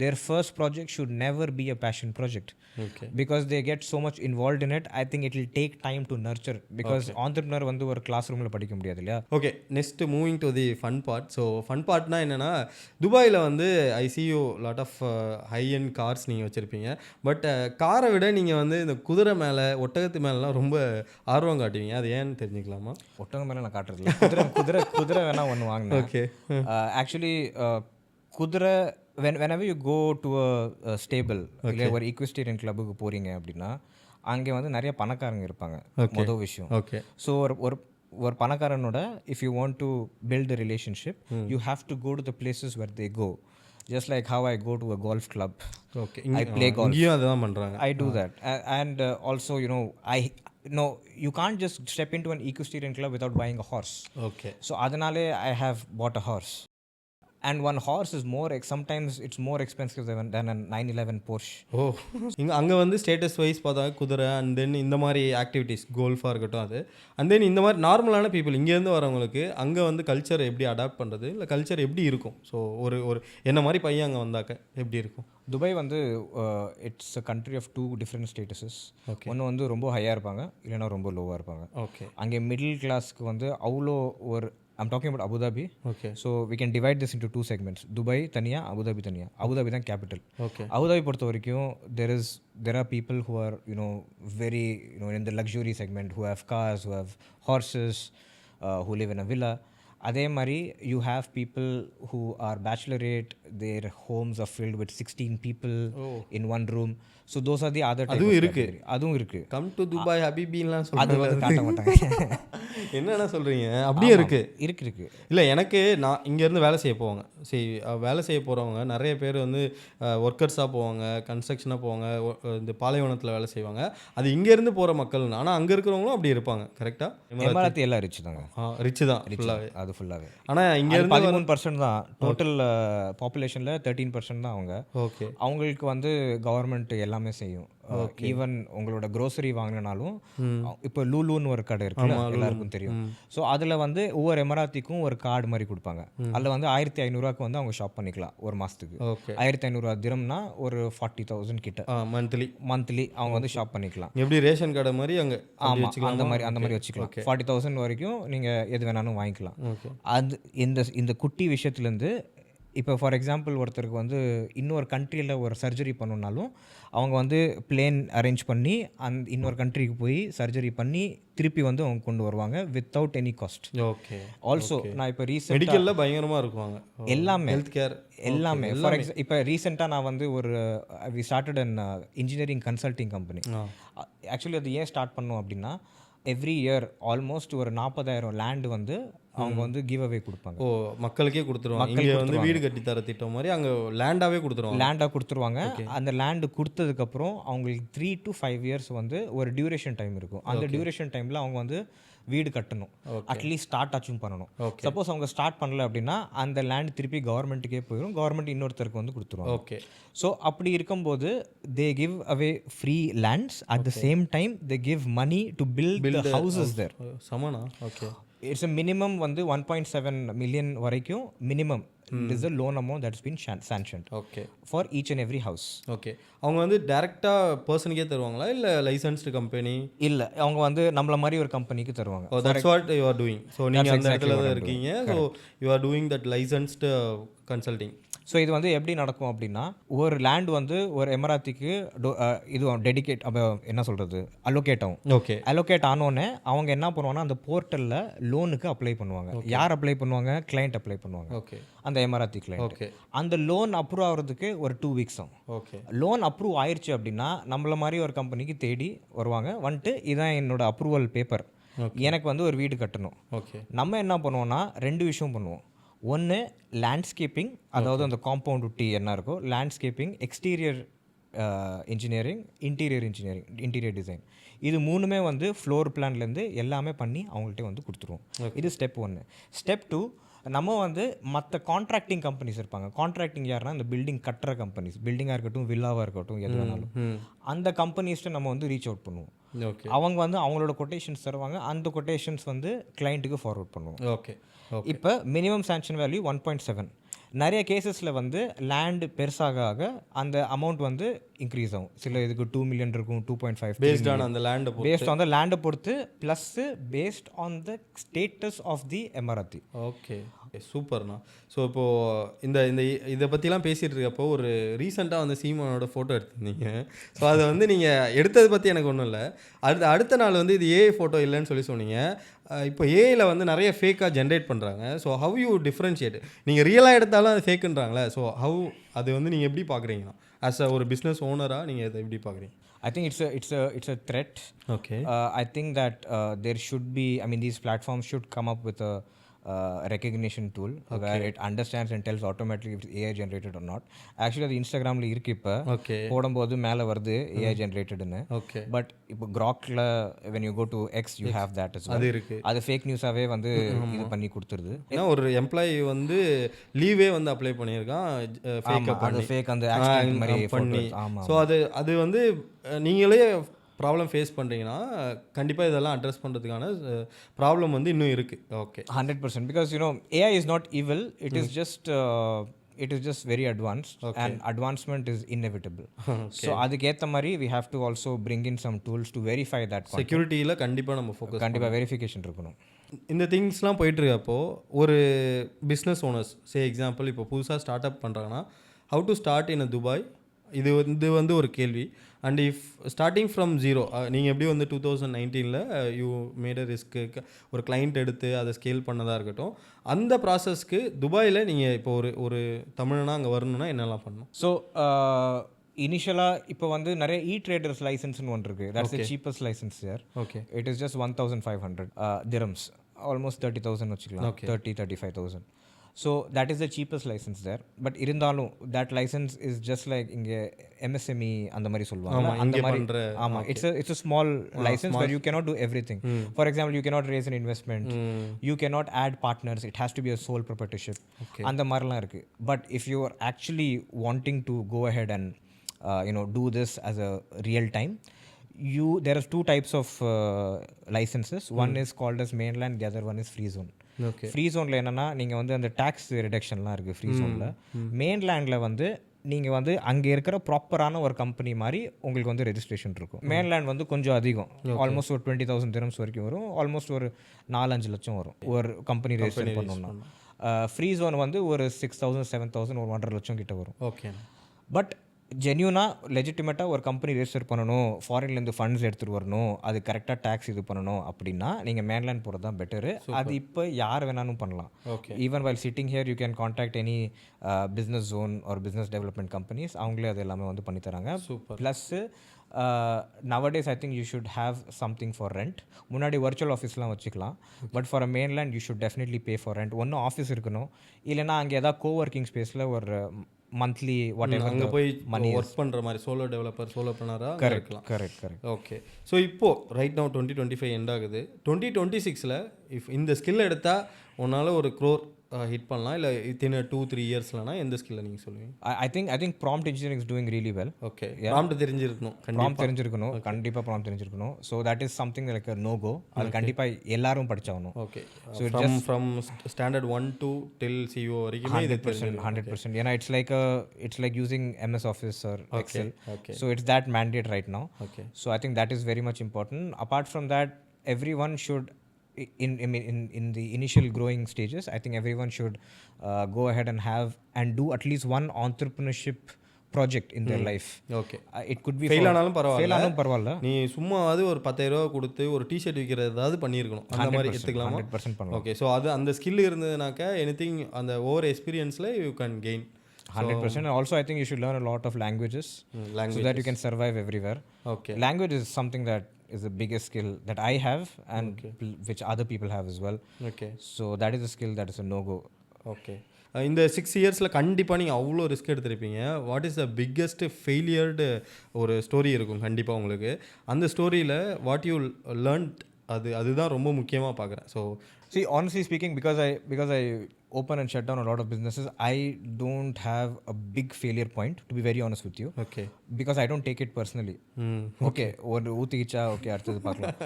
their first project should never be a passion project. Okay. Because they get so much involved in it. I think it will take time to nurture. Because entrepreneur வந்து ஒரு class ரூமில் படிக்க முடியாது இல்லையா? Okay. Next moving to the fun part. So fun பார்ட்னா என்னென்னா, துபாயில் வந்து I see you lot of high and cars நீங்கள் வச்சுருப்பீங்க. பட் காரை விட நீங்கள் வந்து இந்த குதிரை மேலே ஒட்டகத்து மேலெலாம் ரொம்ப ஆர்வம் காட்டுவீங்க. அது ஏன்னு தெரிஞ்சுக்கலாமா? ஒட்டகம் மேலே நான் காட்டுறதில்ல. குதிரை வேணால் ஒன்று வாங்கினேன். ஓகே. ஆக்சுவலி குதிரை whenever you go to a stable, இல்லை ஒரு ஈக்விஸ்டேரியன் கிளப்புக்கு போகிறீங்க அப்படின்னா அங்கே வந்து நிறைய பணக்காரங்க இருப்பாங்க. மொதல் விஷயம். ஓகே. ஸோ ஒரு பணக்காரனோட if you want to build a relationship, you have to go to the places where they go. Just like how I go to a golf club. Okay. I play golf. இங்கேயும் அதுதான் பண்ணுறாங்க. I do that. And also, you can't just step into an equestrian club without buying a horse. Okay. So adanale I have bought a horse. And one horse is sometimes it's more expensive than a 911 Porsche. ஓ, அங்கே வந்து status wise பார்த்தா குதிரை and then இந்த மாதிரி activities கோல்ஃபாக இருக்கட்டும் அது and then இந்த மாதிரி நார்மலான பீப்புள் இங்கேருந்து வரவங்களுக்கு அங்கே வந்து கல்ச்சர் எப்படி அடாப்ட் பண்ணுறது, இல்லை கல்ச்சர் எப்படி இருக்கும்? ஸோ ஒரு என்ன மாதிரி பையன் அங்கே வந்தாக்க எப்படி இருக்கும்? துபாய் வந்து it's a country of 2 different statuses. ஒன்று வந்து ரொம்ப ஹையாக இருப்பாங்க, இல்லைன்னா ரொம்ப லோவாக இருப்பாங்க. ஓகே. அங்கே மிடில் கிளாஸ்க்கு வந்து அவ்வளோ ஒரு I'm talking about Abu Dhabi. Okay. So we can divide this into 2 segments. Dubai தனியா, Abu Dhabi தனியா. Abu Dhabi தான் capital. Okay. Abu Dhabi பொறுத்த வரைக்கும் there are people who are very in the luxury segment, who have cars, who have horses, who live in a villa. அதே மாதிரி you have people who are bachelorette, their homes are filled with 16 people in one room. So those are the other type. அதுவும் இருக்கு. Come to Dubai ஹபிபின்லாம் அது வந்து காட்ட மாட்டாங்க. என்னென்ன சொல்கிறீங்க? அப்படியே இருக்கு. இல்லை, எனக்கு நான் இங்கேருந்து வேலை செய்ய போவாங்க. வேலை செய்ய போகிறவங்க நிறைய பேர் வந்து ஒர்க்கர்ஸாக போவாங்க, கன்ஸ்ட்ரக்ஷனாக போவாங்க, இந்த பாலைவனத்தில் வேலை செய்வாங்க. அது இங்கேருந்து போகிற மக்கள். ஆனால் அங்கே இருக்கிறவங்களும் அப்படி இருப்பாங்க. கரெக்டாக? எமராத்தி எல்லாம் ரிச் தாங்க. ரிச்சு தான் ஃபுல்லாகவே. அது ஃபுல்லாகவே. ஆனால் இங்கேருந்து 13% தான் டோட்டல் பாப்புலேஷனில். 13% தான் அவங்க. ஓகே. அவங்களுக்கு வந்து கவர்மெண்ட் எல்லாமே செய்யும். ஈவன் உங்களோட க்ரோசரி வாங்கினாலும் இப்போ லூலூன்னு ஒரு கடை இருக்கு, எல்லாருக்கும் தெரியும். ஸோ அதில் வந்து ஒவ்வொரு எமராத்திக்கும் ஒரு கார்டு மாதிரி கொடுப்பாங்க. அதில் வந்து 1500 வந்து அவங்க ஷாப் பண்ணிக்கலாம் ஒரு மாதத்துக்கு. 1500 திரம்னா ஒரு 40,000 கிட்ட மந்த்லி அவங்க வந்து ஷாப் பண்ணிக்கலாம். எப்படி ரேஷன் கடை மாதிரி அங்கே? ஆமாம், அந்த மாதிரி வச்சுக்கலாம். 40,000 வரைக்கும் நீங்கள் எது வேணாலும் வாங்கிக்கலாம். அது இந்த குட்டி விஷயத்துலேருந்து இப்போ ஃபார் எக்ஸாம்பிள் ஒருத்தருக்கு வந்து இன்னொரு கண்ட்ரியில் ஒரு சர்ஜரி பண்ணணுன்னாலும் அவங்க வந்து பிளேன் அரேஞ்ச் பண்ணி இன்னொரு கண்ட்ரிக்கு போய் சர்ஜரி பண்ணி திருப்பி வந்து அவங்க கொண்டு வருவாங்க without any cost. Okay. Also நான் இப்போ ரீசெண்ட் மெடிக்கலில் பயங்கரமாக இருக்குவாங்க எல்லாமே, ஹெல்த் கேர் எல்லாமே. ஃபார் இப்போ ரீசெண்டாக நான் வந்து we started an engineering consulting company. Actually அது ஏன் ஸ்டார்ட் பண்ணோம் அப்படின்னா, எவ்ரி இயர் ஆல்மோஸ்ட் ஒரு 40,000 லேண்டு வந்து அவங்க வந்து கிவ் அவே கொடுப்பாங்க. ஓ, மக்களுக்கே கொடுத்துருவாங்க. இங்கே வந்து வீடு கட்டி தர திட்டம் மாதிரி அங்கே லேண்டாகவே கொடுத்துருவாங்க. அந்த லேண்டு கொடுத்ததுக்கப்புறம் அவங்களுக்கு 3 to 5 years வந்து ஒரு டியூரேஷன் டைம் இருக்கும். அந்த டியூரேஷன் டைமில் அவங்க வந்து வீடு கட்டணும், அட்லீஸ்ட் ஸ்டார்ட் ஆச்சும் பண்ணணும். சப்போஸ் அவங்க ஸ்டார்ட் பண்ணல அப்படின்னா அந்த லேண்ட் திருப்பி கவர்மெண்ட்டுக்கே போயிடும், கவர்மெண்ட் இன்னொருத்தருக்கு வந்து கொடுத்துருவாங்க. ஓகே. ஸோ அப்படி இருக்கும்போது they give away free lands, at the same time they give money to build houses there. சமனா? ஓகே. இட்ஸ் a மினிமம் வந்து 1.7 மில்லியன் வரைக்கும் minimum is a loan amount that's been sanctioned okay for each and every house. Okay. அவங்க வந்து டேரெக்டாக பர்சனுக்கே தருவாங்களா இல்லை licensed company? இல்லை, அவங்க வந்து நம்மள மாதிரி ஒரு கம்பெனிக்கு தருவாங்க. Oh, that's what you are doing. So நீங்கள் அந்த இடத்துல தான் இருக்கீங்க. So you are doing that licensed consulting. So இது வந்து எப்படி நடக்கும் அப்படின்னா, ஒரு லேண்ட் வந்து ஒரு எமராத்திக்கு இது டெடிகேட் என்ன சொல்கிறது அலோகேட் ஆகும். ஓகே. அலோகேட் ஆனோடனே அவங்க என்ன பண்ணுவாங்கன்னா அந்த போர்ட்டலில் லோனுக்கு அப்ளை பண்ணுவாங்க. யார் அப்ளை பண்ணுவாங்க? கிளைண்ட் அப்ளை பண்ணுவாங்க. ஓகே. அந்த எமராத்தி கிளைண்ட். ஓகே. அந்த லோன் அப்ரூவ் ஆகிறதுக்கு ஒரு 2 வீக்ஸ் ஆகும். ஓகே. லோன் அப்ரூவ் ஆயிடுச்சு அப்படின்னா நம்மள மாதிரி ஒரு கம்பெனிக்கு தேடி வருவாங்க. வந்துட்டு இதான் என்னோட அப்ரூவல் பேப்பர், எனக்கு வந்து ஒரு வீடு கட்டணும். ஓகே. நம்ம என்ன பண்ணுவோம்னா 2 விஷயம் பண்ணுவோம். ஒன்று லேண்ட்ஸ்கேப்பிங், அதாவது அந்த காம்பவுண்ட் ஒட்டி என்ன இருக்கோ landscaping, exterior engineering, interior design. இது 3மே வந்து ஃப்ளோர் பிளான்லேருந்து எல்லாமே பண்ணி அவங்கள்ட்ட வந்து கொடுத்துருவோம். இது ஸ்டெப் 1. ஸ்டெப் 2, நம்ம வந்து மற்ற கான்ட்ராக்டிங் கம்பெனிஸ் இருப்பாங்க. கான்ட்ராக்டிங் யாருன்னா இந்த பில்டிங் கட்டுற கம்பெனிஸ், பில்டிங்காக இருக்கட்டும் வில்லாவாக இருக்கட்டும் எது வேணாலும், அந்த கம்பெனிஸ்ட்டு நம்ம வந்து ரீச் அவுட் பண்ணுவோம். ஓகே. அவங்க வந்து அவங்களோட கொட்டேஷன்ஸ் தருவாங்க. அந்த கொட்டேஷன்ஸ் வந்து கிளைண்ட்டுக்கு ஃபார்வர்ட் பண்ணுவோம். ஓகே. இப்போ மினிமம் சாங்ஷன் வேல்யூ 1.7. நிறைய கேசஸில் வந்து லேண்டு பெருசாக ஆக அந்த அமௌண்ட் வந்து இன்க்ரீஸ் ஆகும். சில இதுக்கு 2 மில்லியன் இருக்கும், 2.5 பேஸ்ட் ஆன் அந்த லேண்டை பேஸ்ட் ஆன் த லேண்டை பொறுத்து, plus based on the status of the Emirati. Okay. சூப்பர்ண்ணா. ஸோ இப்போது இந்த இந்த இதை பற்றிலாம் பேசிகிட்டு இருக்கப்போ ஒரு ரீசெண்டாக வந்து சீமானோட ஃபோட்டோ எடுத்திருந்தீங்க. ஸோ அதை வந்து நீங்கள் எடுத்ததை பற்றி எனக்கு ஒன்றும் இல்லை. அடுத்த நாள் வந்து இது ஏஐ ஃபோட்டோ இல்லைன்னு சொன்னீங்க. இப்போ ஏஐயில் வந்து நிறைய ஃபேக்காக ஜென்ரேட் பண்ணுறாங்க. So how you differentiate? நீங்கள் ரியலாக எடுத்தாலும் அது ஃபேக்குன்றாங்களே. ஸோ ஹவ் அது வந்து நீங்கள் எப்படி பார்க்குறீங்கன்னா ஆஸ் அ ஒரு பிஸ்னஸ் ஓனராக நீங்கள் இதை எப்படி பார்க்குறீங்க? I think it's a threat. Okay. I think that there should be, I mean, these platforms should come up with a recognition tool where it understands and tells automatically if it's AI generated or not. Actually அது இன்ஸ்டாகிராமில் இருக்குது. இப்போ போடும்போது மேலே வருது AI generated-னு. Okay. But இப்போ Grokல when you go to X you have that as well. அது இருக்குது. அது ஃபேக் நியூஸாகவே வந்து இது பண்ணி கொடுத்துருது. ஏன்னா ஒரு எம்ப்ளாயி வந்து லீவே வந்து அப்ளை பண்ணியிருக்கான் அது ஃபேக் அந்த ஆக்சிடென்ட் மாதிரி பண்ணி. ஸோ அது வந்து நீங்களே ப்ராப்ளம் ஃபேஸ் பண்ணுறீங்கன்னா கண்டிப்பாக இதெல்லாம் அட்ரஸ் பண்ணுறதுக்கான ப்ராப்ளம் வந்து இன்னும் இருக்குது. Okay. 100%. Because AI is not evil, it is just very advanced. Okay. And advancement is inevitable. Okay. So அதுக்கேற்ற மாதிரி we have to also bring in some tools to verify that content. செக்யூரிட்டியில் கண்டிப்பாக நம்ம focus, கண்டிப்பாக verification இருக்கணும். இந்த திங்ஸ்லாம் போயிட்டுருக்கப்போ ஒரு business owners example இப்போ புதுசாக ஸ்டார்ட் அப் பண்ணுறாங்கன்னா how to start in Dubai, இது வந்து ஒரு கேள்வி. And if starting from zero நீங்கள் எப்படி வந்து 2019 யூ மேட் அ ரிஸ்க்கு ஒரு கிளைண்ட் எடுத்து அதை ஸ்கேல் பண்ணதாக இருக்கட்டும், அந்த ப்ராசஸ்க்கு துபாயில் நீங்கள் இப்போ ஒரு தமிழனா அங்கே வரணும்னா என்னெல்லாம் பண்ணணும்? ஸோ இனிஷியலாக இப்போ வந்து நிறைய ட்ரேடர்ஸ் லைசன்ஸ்னு ஒன்று இருக்குது. That's the cheapest licence sir. Okay. It is just 1500 dirhams, almost 30,000 வச்சுக்கலாம். 35,000. So that is the cheapest license there. But இருந்தாலும் that license is just like இங்கே MSME அந்த மாதிரி சொல்லுவாங்க. அந்த மாதிரி ஆமாம், it's a small license where you cannot do everything. For example, you cannot raise an investment, you cannot add partners, it has to be a sole proprietorship. அந்த மாதிரிலாம் இருக்குது. But if you are actually wanting to go ahead and do this as a real time, there are 2 types of licenses. One is called as mainland, the other one is free zone. Free ஜோனில் என்னென்னா நீங்கள் வந்து அந்த tax ரிடக்ஷன்லாம் இருக்குது free ஜோனில். மெயின்லேண்டில் வந்து நீங்கள் வந்து அங்கே இருக்கிற ப்ராப்பரான ஒரு கம்பெனி மாதிரி உங்களுக்கு வந்து ரெஜிஸ்ட்ரேஷன் இருக்கும். மெயின்லேண்ட் வந்து கொஞ்சம் அதிகம், ஆல்மோஸ்ட் ஒரு 20,000 dirhams வரைக்கும் வரும், ஆல்மோஸ்ட் ஒரு 4-5 லட்சம் வரும் ஒரு கம்பெனி ரெஜிஸ்டர் பண்ணணும்னா. ஃப்ரீ ஜோன் வந்து ஒரு 6,000 7,000 ஒரு 1.5 லட்சம் கிட்ட வரும். ஓகே. பட் ஜென்யூனாக லெஜிட்டிமேட்டாக ஒரு கம்பெனி ரெஜிஸ்டர் பண்ணணும், ஃபாரின்லேருந்து ஃபண்ட்ஸ் எடுத்துகிட்டு வரணும், அது கரெக்டாக டேக்ஸ் இது பண்ணணும் அப்படின்னா நீங்கள் மேன்லேண்ட் போகிறது தான் பெட்டரு. அது இப்போ யார் வேணாலும் பண்ணலாம். Even while sitting here you can contact any business zone ஒரு பிஸ்னஸ் டெவலப்மெண்ட் கம்பெனிஸ், அவங்களே அது எல்லாமே வந்து பண்ணித்தராங்க. Plus nowadays I think you should have something for rent. முன்னாடி வர்ச்சுவல் ஆஃபீஸ்லாம் வச்சுக்கலாம், but for a mainland you should definitely pay for rent. ஒன்றும் office இருக்கணும், இல்லைனா அங்கே ஏதாவது கோவர்க்கிங் ஸ்பேஸில் ஒரு மந்த்லி வாட் எவர் அங்கே போய் மணி ஒர்க் பண்ணுற மாதிரி சோலோ டெவலப்பர் சோலோப்ரனராக இருக்கலாம். கரெக்ட். ஓகே. ஸோ இப்போது ரைட் நவ் 2025 எண்ட் ஆகுது. 2026 இஃப் இந்த ஸ்கில் எடுத்தால் உன்னால் ஒரு crore ஹிட் பண்ணலாம், இல்லை இத்தனை 2-3 இயர்ஸ்லனா எந்த ஸ்கில்லை நீங்கள் சொல்லுவீங்க? I think prompt engineering is doing really well. Okay, prompt தெரிஞ்சிருக்கணும் ப்ராம்ப்ட் கண்டிப்பாக. தெரிஞ்சிருக்கணும், கண்டிப்பாக ப்ராம்ப்ட் தெரிஞ்சிருக்கணும். So that is something like no go. அது கண்டிப்பாக எல்லாரும் படிச்சாகணும். Okay, from standard 1 to till CO வரைக்குமே இது 100%. ஏன்னா it's like using MS Office or Excel. So it's that mandate right now. Okay. So I think that is very much important. Apart from that, everyone should in the initial growing stages, I think everyone should go ahead and have and do at least one entrepreneurship project in their life. Okay, It could be fail ஆனாலும் fail ஆனாலும் பரவாயில்ல, நீ சும்மாவது ஒரு 10,000 ரூபா கொடுத்து ஒரு T shirt விற்கிறது ஏதாவது பண்ணியிருக்கணும், அந்த மாதிரி எடுத்துக்கலாமா? 100% பண்ணலாம். ஓகே, ஸோ அது அந்த ஸ்கில் இருந்ததுனாக்கா எனிதிங் அந்த ஓவர் எக்ஸ்பீரியன்ஸில் you can gain 100%. And also I think you should learn a lot of languages so that you can survive everywhere. Okay, Language is something that is the biggest skill that I have and which other people have as well. Okay, So that is a skill that is a no go. Okay. இந்த 6 இயர்ஸில் கண்டிப்பாக நீங்கள் அவ்வளோ risk எடுத்திருப்பீங்க. What is the biggest ஃபெயிலியர்டு ஒரு story இருக்கும் கண்டிப்பாக உங்களுக்கு. அந்த ஸ்டோரியில் வாட் யூ லேர்ன்ட், அதுதான் ரொம்ப முக்கியமாக பார்க்குறேன். So See, honestly speaking, because I open and shut down a lot of businesses, I don't have a big failure point, to be very honest with you. Okay, Because I don't take it personally. Okay, ஒரு ஊத்திக்கிச்சா okay அடுத்தது பார்க்கலாம்.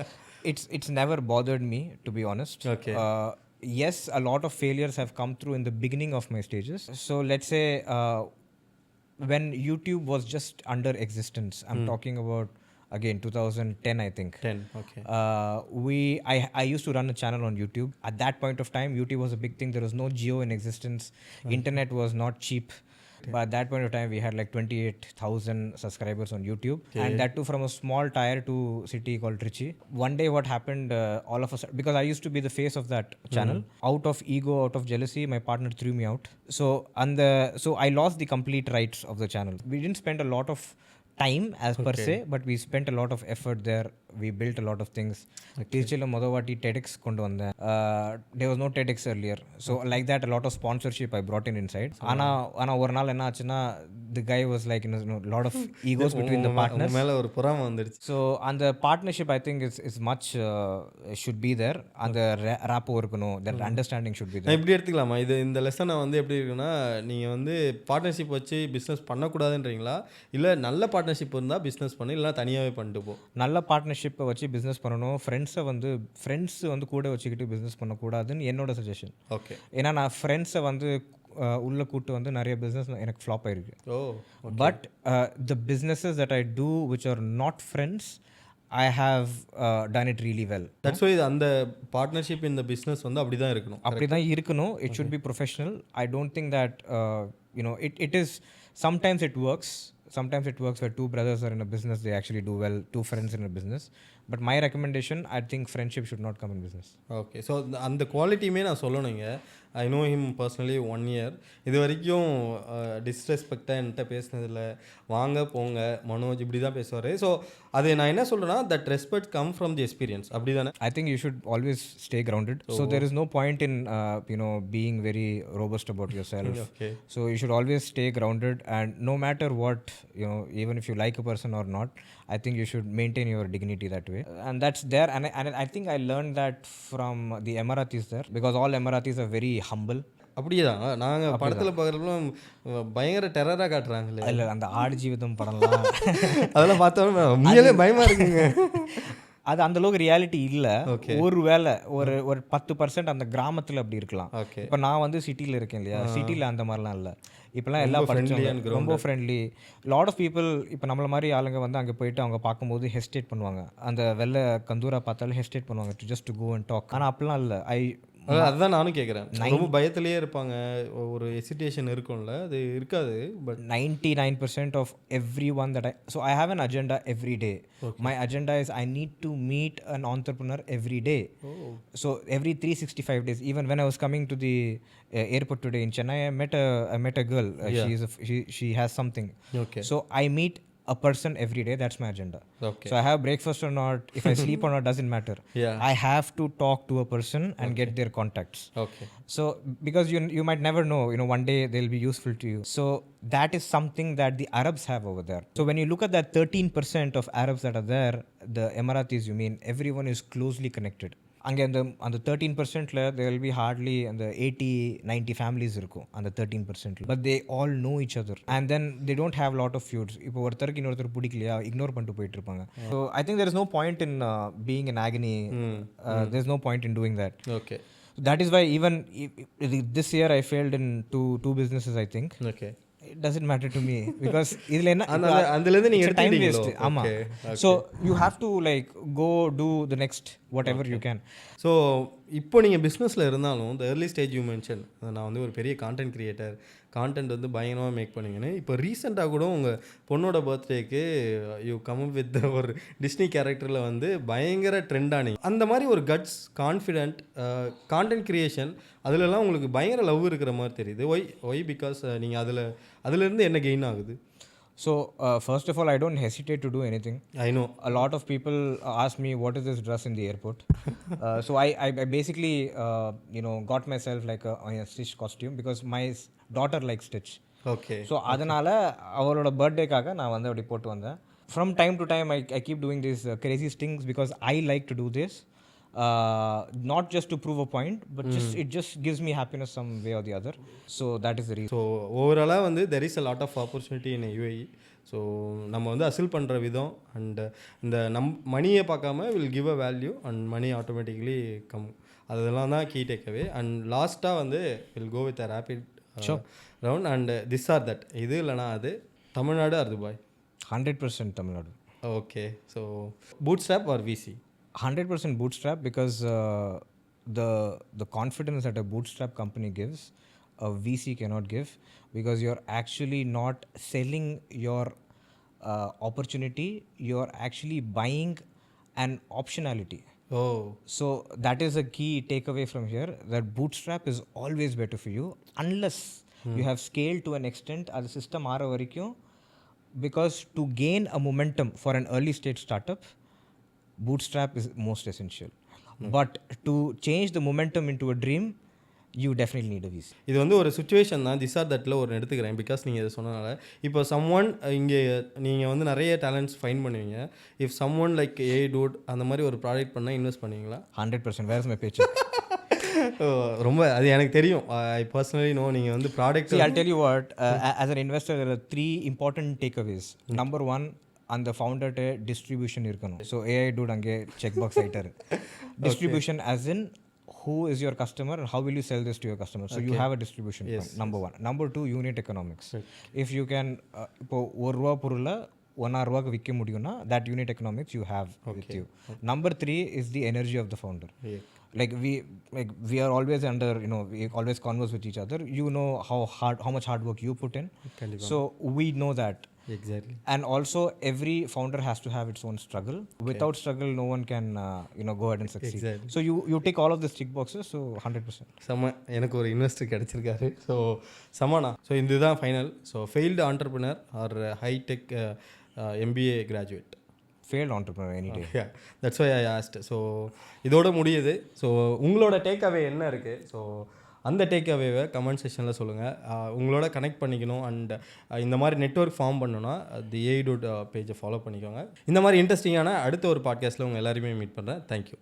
It's never bothered me, to be honest. Okay. Yes, a lot of failures have come through in the beginning of my stages. So let's say when YouTube was just under existence, I'm talking about again 2010 I think. 10, okay. I used to run a channel on YouTube. At that point of time, YouTube was a big thing. There was no Jio in existence. Internet was not cheap. But at that point of time, we had like 28,000 subscribers on YouTube. And that too from a small tier 2 city called Trichy. One day what happened, all of us, because I used to be the face of that channel, out of ego, out of jealousy, my partner threw me out. So I lost the complete rights of the channel. We didn't spend a lot of time as per se, but we spent a lot of effort there. We built a lot of things. Tirchila modavati TEDx kondu vanda. There was no TEDx earlier, so like that a lot of sponsorship I brought in inside. Ana ஒரு நாள் என்ன ஆச்சுன்னா the guy was like, you know, lot of egos between the partners. மேலே ஒரு புறாம வந்துடுச்சு. So அந்த partnership I think is much should be there. அந்த rapport இருக்கணும், that understanding should be there. நான் இப்படி எடுத்துக்கலாமா? இந்த லெசனை வந்து எப்படி இருக்குன்னா, நீங்கள் வந்து பார்ட்னர்ஷிப் வச்சு பிஸ்னஸ் பண்ணக்கூடாதுன்றீங்களா, இல்லை நல்ல பார்ட்னர்ஷிப் இருந்தால் பிஸ்னஸ் பண்ணு, இல்லைனா தனியாகவே பண்ணிட்டு போ? நல்ல பார்ட்னர்ஷிப்பை வச்சு பிஸ்னஸ் பண்ணணும். ஃப்ரெண்ட்ஸ் வந்து கூட வச்சுக்கிட்டு பிஸ்னஸ் பண்ணக்கூடாதுன்னு என்னோட சஜஷன். ஓகே, ஏன்னா நான் ஃப்ரெண்ட்ஸை வந்து உள்ளே கூட்டு வந்து நிறைய பிஸ்னஸ் எனக்கு ஃப்ளாப் ஆயிருக்கு. Oh, but the businesses that I do which are not friends, I have done it really well. That's why அந்த பார்ட்னர்ஷிப் இந்த பிஸ்னஸ் வந்து அப்படி தான் இருக்கணும். அப்படி தான் இருக்கணும். It should be professional. I don't think that you know it is sometimes it works where two brothers are in a business, they actually do well, two friends in a business. But my recommendation, I think friendship should not come in business. Okay, so அந்த குவாலிட்டியுமே நான் சொல்லணுங்க. ஐ know him personally 1 year. இது வரைக்கும் டிஸ்ரெஸ்பெக்டாக என்கிட்ட பேசினதில்லை. வாங்க போங்க மனோஜ் இப்படி தான் பேசுவார். ஸோ அது நான் என்ன சொல்கிறேன்னா, that respect come from the experience, அப்படி தானே? I think you should always stay grounded. So there is no point in you know being very robust about yourself. Okay. So you should always stay grounded, and no matter what, you know, even if you like a person or not, I think you should maintain your dignity that way. And that's there, and I think I learned that from the Emiratis there, because all Emiratis are very humble. அப்படியே தான் நாங்கள் படத்தில் பார்க்குறப்ப பயங்கர டெரராக காட்டுறாங்களே. இல்லை, அந்த ஆடு ஜீவிதம் படம்லாம் அதெல்லாம் பார்த்தோன்னா உண்மையிலே பயமாக இருக்குங்க. அது அந்த அளவுக்கு ரியாலிட்டி இல்லை. ஒரு வேளை ஒரு 10% அந்த கிராமத்தில் அப்படி இருக்கலாம். இப்போ நான் வந்து சிட்டியில் இருக்கேன் இல்லையா, சிட்டியில் அந்த மாதிரிலாம் இல்லை. இப்போலாம் எல்லா படிச்சவங்க ரொம்ப ஃப்ரெண்ட்லி. லாட் ஆஃப் பீப்புள் இப்போ நம்மள மாதிரி ஆளுங்க வந்து அங்கே போயிட்டு அவங்க பார்க்கும்போது ஹெஸ்டேட் பண்ணுவாங்க. அந்த வெள்ளை கந்தூரா பார்த்தாலும் ஹெஸ்டேட் பண்ணுவாங்க to just to go and talk. ஆனால் அப்படிலாம் இல்லை. அதுதான் நானும் கேட்குறேன். ரொம்ப பயத்திலேயே இருப்பாங்க, ஒரு ஹெசிடேஷன் இருக்கும்ல, அது இருக்காது. But 99% of everyone that I have an agenda every day. My agenda is I need to meet an entrepreneur every day. So every 365 days. Even when I was coming to the airport today in Chennai, I met a girl. She has something. Okay. So I meet a person every day. That's my agenda. Okay. So I have breakfast or not, if I sleep or not, doesn't matter. Yeah. I have to talk to a person and get their contacts. Okay. So because you might never know, you know, one day they'll be useful to you. So that is something that the Arabs have over there. So when you look at that 13% of Arabs that are there, the Emiratis, you mean, everyone is closely connected. அங்கே அந்த 13%ல there will be hardly அந்த 80-90 families இருக்கும் அந்த 13%. But they all know each other and then they don't have lot of feuds. இப்போ ஒருத்தருக்கு இன்னொருத்தர் பிடிக்கலையா ignore பண்ணிட்டு போயிட்டு இருப்பாங்க. So I think there is no point in being in agony. There is no point in doing that. Okay. That is why even this year I failed in two businesses, I think. Okay. It doesn't matter to me because இதுல என்ன அதுலேருந்து நீங்கள் time எடுத்துக்கிட்டீங்களோ? Waste. ஆமாம். So you have to like go to the next whatever you can. ஸோ இப்போ நீங்கள் பிஸ்னஸில் இருந்தாலும் இந்த ஏர்லி ஸ்டேஜ் யூ மென்ஷன் நான் வந்து ஒரு பெரிய கான்டென்ட் கிரியேட்டர், கான்டென்ட் வந்து பயங்கரமாக மேக் பண்ணுங்கன்னு. இப்போ ரீசெண்டாக கூட உங்கள் பொண்ணோட பர்த்டேக்கு யூ கம் வித் ஒரு டிஸ்னி கேரக்டரில் வந்து பயங்கர ட்ரெண்ட் ஆனீங்க. அந்த மாதிரி ஒரு கட்ஸ், கான்ஃபிடென்ட், கான்டென்ட் கிரியேஷன் அதுலலாம் உங்களுக்கு பயங்கர லவ் இருக்கிற மாதிரி தெரியுது. ஒய் பிகாஸ் நீங்கள் அதுலேருந்து என்ன கெயின் ஆகுது? So first of all, I don't hesitate to do anything. I know. A lot of people ask me what is this dress in the airport. So I basically got myself like a stitch costume because my daughter likes stitch. Okay. So அதனால அவளோட பர்த்டேக்காக நான் வந்து அப்படி போட்டு வந்தேன். From time to time I keep doing these crazy stings because I like to do this. Not just to prove a point, but it just gives me happiness some way or the other. So that is the reason. So ஓவராலாக வந்து there is a lot of opportunity in UAE. So நம்ம வந்து அசில் பண்ணுற விதம் and இந்த மணியை பார்க்காம will give a value and money automatically come. அதெல்லாம் தான் கீ டேக்அவே. அண்ட் லாஸ்ட்டாக வந்து will go with a rapid round and this or that. இது இல்லைனா அது Tamil Nadu or Dubai? 100% Tamil Nadu. Okay. So bootstrap or VC? 100% bootstrap because the confidence that a bootstrap company gives, a VC cannot give, because you're actually not selling your opportunity, you're actually buying an optionality. Oh. So that is a key takeaway from here, that bootstrap is always better for you unless you have scaled to an extent as a system aara varaikum, because to gain a momentum for an early stage startup, bootstrap is most essential. But to change the momentum into a dream, you definitely need a VC. இது வந்து ஒரு situation தான். This R தட்டில் ஒரு எடுத்துக்கிறேன் because நீங்கள் இதை சொன்னனால. இப்போ சம்ஒன் இங்கே நீங்கள் வந்து நிறைய டேலண்ட்ஸ் ஃபைன் பண்ணுவீங்க. If someone like AI dude அந்த மாதிரி ஒரு ப்ராடக்ட் பண்ணால் இன்வெஸ்ட் பண்ணுவீங்களா? 100%. வேர் இஸ் மை பேச்சு? ரொம்ப அது எனக்கு தெரியும். I personally know. நீங்கள் வந்து product I'll tell you what, as an investor there are 3 important takeaways. Number 1, அந்த ஃபவுண்டர்கிட்ட டிஸ்ட்ரிபியூஷன் இருக்கணும். ஸோ ஏஐ டூட் அங்கே செக் பாக்ஸ் ஆகிட்டார். Distribution as in who is your customer and how will you sell this to your customer. So you have a distribution point, number 1. Number 2, unit economics. If you can இப்போ ₹1 பொருளை ₹1.5 விற்க முடியும்னா that unit economics you have with you. Number 3 is the energy of the founder. Like we are always under, we always converse with each other. You know how much hard work you put in. So we know that. Exactly. And also every founder has to have its own struggle. Without struggle no one can go ahead and succeed. Exactly. So you tick all of these tick boxes. So 100%. எனக்கு ஒரு investor கிடச்சிருக்காரு. So சமானா. So இதுதான் final. So failed entrepreneur or high tech MBA graduate? Failed entrepreneur any day. Yeah, that's why I asked. So இதோட முடியுது. So உங்களோட take away என்ன இருக்குது? ஸோ அந்த டேக் அவேவை கமெண்ட் செக்ஷனில் சொல்லுங்கள். உங்களோட கனெக்ட் பண்ணிக்கணும் அண்ட் இந்த மாதிரி நெட்வொர்க் ஃபார்ம் பண்ணணும்னா தி ஏஐ டூட் பேஜை ஃபாலோ பண்ணிக்கோங்க. இந்த மாதிரி இன்ட்ரெஸ்டிங்கான அடுத்த ஒரு பாட்காஸ்ட்டில் உங்கள் எல்லாருமே மீட் பண்ணுறேன். தேங்க்யூ.